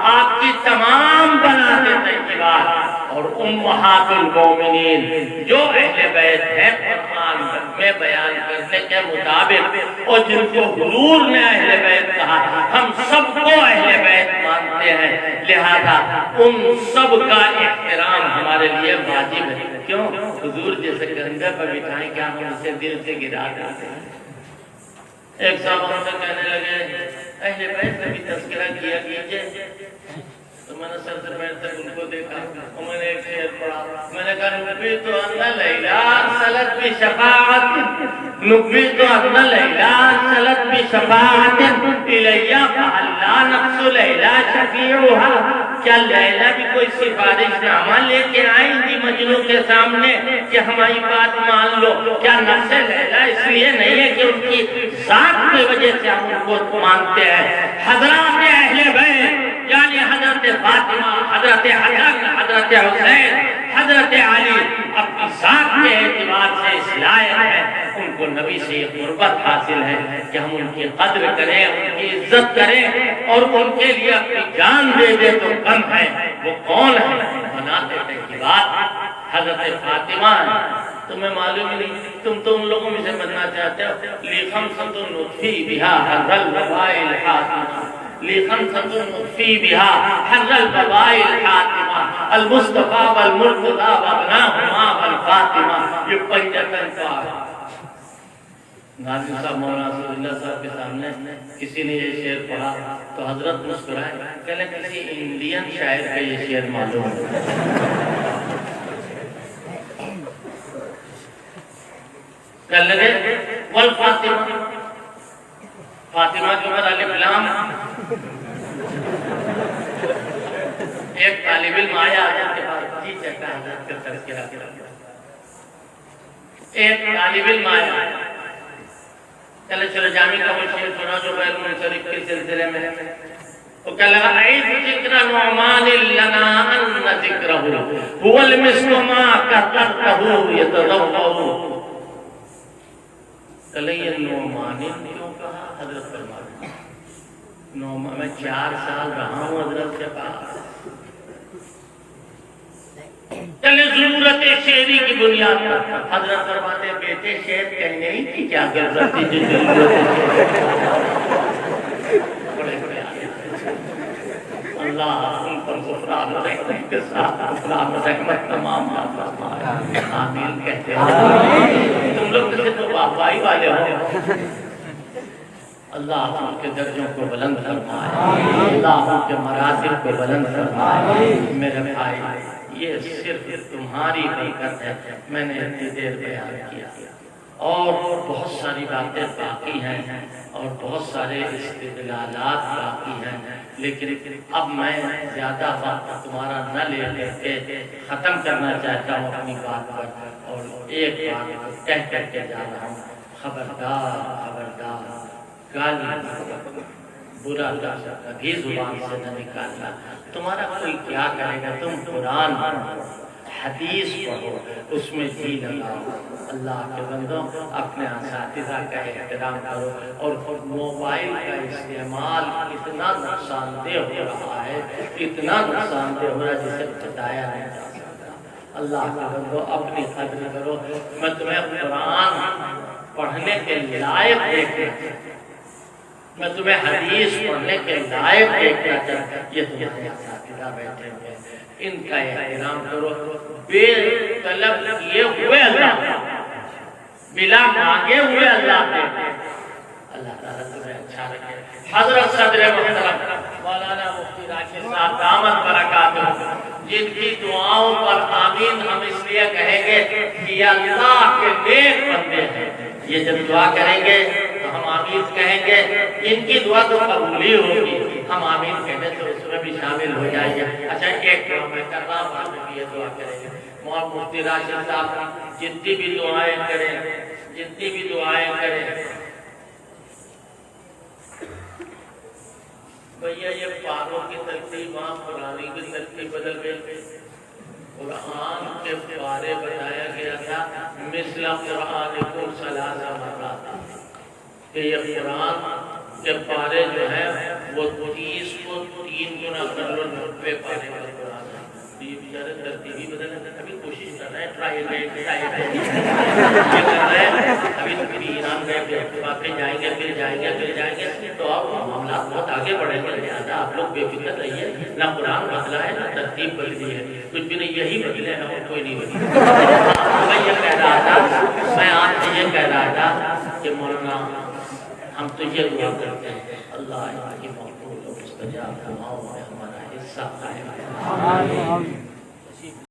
آپ کی تمام بنات طیبات اور امہات المومنین جو اہل بیت ہے قرآن میں بیان کرنے کے مطابق، اور جن کو حضور نے اہل بیت کہا، ہم سب کو اہل بیت مانتے ہیں. لہذا ان سب کا احترام ہمارے لیے واجب ہے. کیوں؟ حضور جیسے کندھے پر بٹھائیں کیا ہم اسے دل سے گرا دیتے ہیں؟ ایک صاحب ہم سے کہنے لگے اہل بیت کا بھی تذکرہ کیا کیجئے. تو میں نے سر سے پیر تک ان کو دیکھا اور میں نے ایک شعر پڑھا. میں نے کہا نبیت ان لیلا سلت بشفاعت، نبیت ان لیلا سلت بشفاعت الیہ فہلا نفس لیلا شفیعها. کیا لیلا بھی کوئی سفارش نامہ لے کے آئیں گی مجنوں کے سامنے کہ ہماری بات مان لو؟ کیا نفس لیلا اس لیے نہیں ہے کہ ان کی ذات کی وجہ سے ہم ان کو مانتے ہیں؟ حضرات اہل بیت یعنی حضرت فاطمہ، حضرت حسن، حضرت حسین، حضرت علی اپنی ذات کے اعتبار سے اس لائق ہے، ان کو نبی سے یہ قربت حاصل ہے کہ ہم ان کی قدر کریں، ان کی عزت کریں اور ان کے لیے اپنی جان دے دیں تو کم ہے. وہ کون ہے؟ بنات طیبات حضرت فاطمہ. تمہیں معلوم ہی نہیں، تم تو ان لوگوں میں سے بننا چاہتے ہو. لِخَمْسَةٌ نُطْفِي بِهَا حَرَّ الْوَبَاءِ الْحَاتِمَةِ لِخَمْسَةٌ نُطْفِي بِهَا حَرَّ الْوَبَاءِ الْحَاتِمَةِ الْمُصْطَفَى وَالْمُرْتَضَى وَابْنَاهُمَا فاطمہ، یہ پنجتن کا ناظم صاحب مولانا رسول اللہ صاحب کے سامنے کسی نے یہ شعر پڑھا تو حضرت مسکرائے، کہنے کسی انڈین شاعر کا یہ شعر معلوم ہے۔ کہنے لگے والفاطمہ، فاطمہ کے اوپر الف لام، ایک طالب علم آیا حضرت کے پاس، جی چکا حضرت کے تذکرہ کیا، ایک طالب علم آیا، چلو چلو جامع کا وہ شعر سنا جو غیر منصرف کے سلسلے میں، وہ کہہ لگا عید ذکر نعمان لنا ان ذکرہ هو المثل ما کرتہ یتضوہ، کہلے یہ نعمان کیوں کہا؟ حضرت فرمایا نعمان، میں 4 سال رہا ہوں حضرت کے پاس، چلے ضرورت شعری کی بنیاد پر حضرت فرماتے بیٹے شعر کہنے ہی کی کیا ضرورت تھی جو بڑے بڑے اللہ ان پر غفران و رحمت کے ساتھ غفران و رحمت تمام فرمائے، آمین کہتے ہیں۔ تم لوگ تو بابائی والے ہو، اللہ ان کے درجوں کو بلند فرمائے، اللہ ان کے مراتب کو بلند فرمائے۔ میرے بھائی یہ صرف تمہاری برکت ہے، میں نے اتنی دیر بیان کیا اور بہت ساری باتیں باقی ہیں اور بہت سارے استدلالات باقی ہیں، لیکن اب میں زیادہ وقت تمہارا نہ لے کے ختم کرنا چاہتا ہوں اپنی بات پر، اور ایک بات کہہ کر کے جا رہا ہوں، خبردار خبردار گالی برا لفظ کبھی زبان سے نہ نکالنا۔ تمہارا کوئی کیا کرے گا، تم قرآن پڑھو، حدیث پڑھو، اس میں جی لگاؤ۔ اللہ کے بندوں اپنے اساتذہ کا احترام کرو، اور موبائل کا استعمال اتنا نقصان دہ ہو رہا ہے، اتنا نقصان دہ ہو رہا ہے جسے بتایا نہیں جا سکتا۔ اللہ کے بندوں اپنی قدر کرو۔ میں تمہیں قرآن پڑھنے کے لائق دیکھنا، میں تمہیں حدیث پڑھنے کے لائق دیکھنا چاہتا ہوں۔ یہ تمہارے اساتذہ بیٹھے ہوئے، ان کا احترام کرو، بے طلب کیے ہوئے اللہ، بلا مانگے ہوئے اللہ دیتے۔ اللہ تعالیٰ تمہیں اچھا رکھے۔ حضرت صدر محترم مولانا مفتی راشد صاحب دامت برکاتہ، جن کی دعاؤں پر آمین ہم اس لیے کہیں گے کہ یہ اللہ کے نیک بندے ہیں، یہ جب دعا کریں گے تو ہم آمین کہیں گے، ان کی دعا تو قبول ہی ہوگی، ہم آمین کہنے تو اس میں بھی شامل ہو جائیں گے۔ اچھا ایک دعا میں کر رہا ہوں، بعد میں بھی یہ دعا کریں گے۔ مولانا مفتی راشد صاحب جتنی بھی دعائیں کریں، جتنی بھی دعائیں کریں، بھئیہ یہ پاروں کی ترتیب وہاں قرآنی کی ترتیب بدل گئی۔ قرآن کے پارے بتایا گیا تھا مثل قرآن کو ثلاثہ مرات، کہ یہ قرآن کے پارے جو ہیں وہ 30 کو 3 گنا کر لو، 90 پارے والے قرآن ہیں۔ یہ بیچارے ترتیبی بدل ہیں، ابھی کوشش کر رہے ہیں، ٹرائی کر رہے ہیں، ابھی تو بھی ایران گئے، پھر واقعی جائیں گے، پھر جائیں گے، پھر جائیں گے، تو آپ معاملات بہت آگے بڑھیں گے۔ لہٰذا آپ لوگ بے فکر رہیے، نہ قرآن بدلا ہے نہ ترتیب بدلی ہے، کچھ بھی نہیں، یہی بدلے ہیں اور کوئی نہیں بدلے۔ میں یہ کہہ رہا تھا، میں آپ سے یہ کہہ رہا تھا کہ مولانا ہم تو یہ دعا کرتے ہیں اللہ کی مقبول و مستجاب دعاؤں میں ہمارا حصہ قائم ہے۔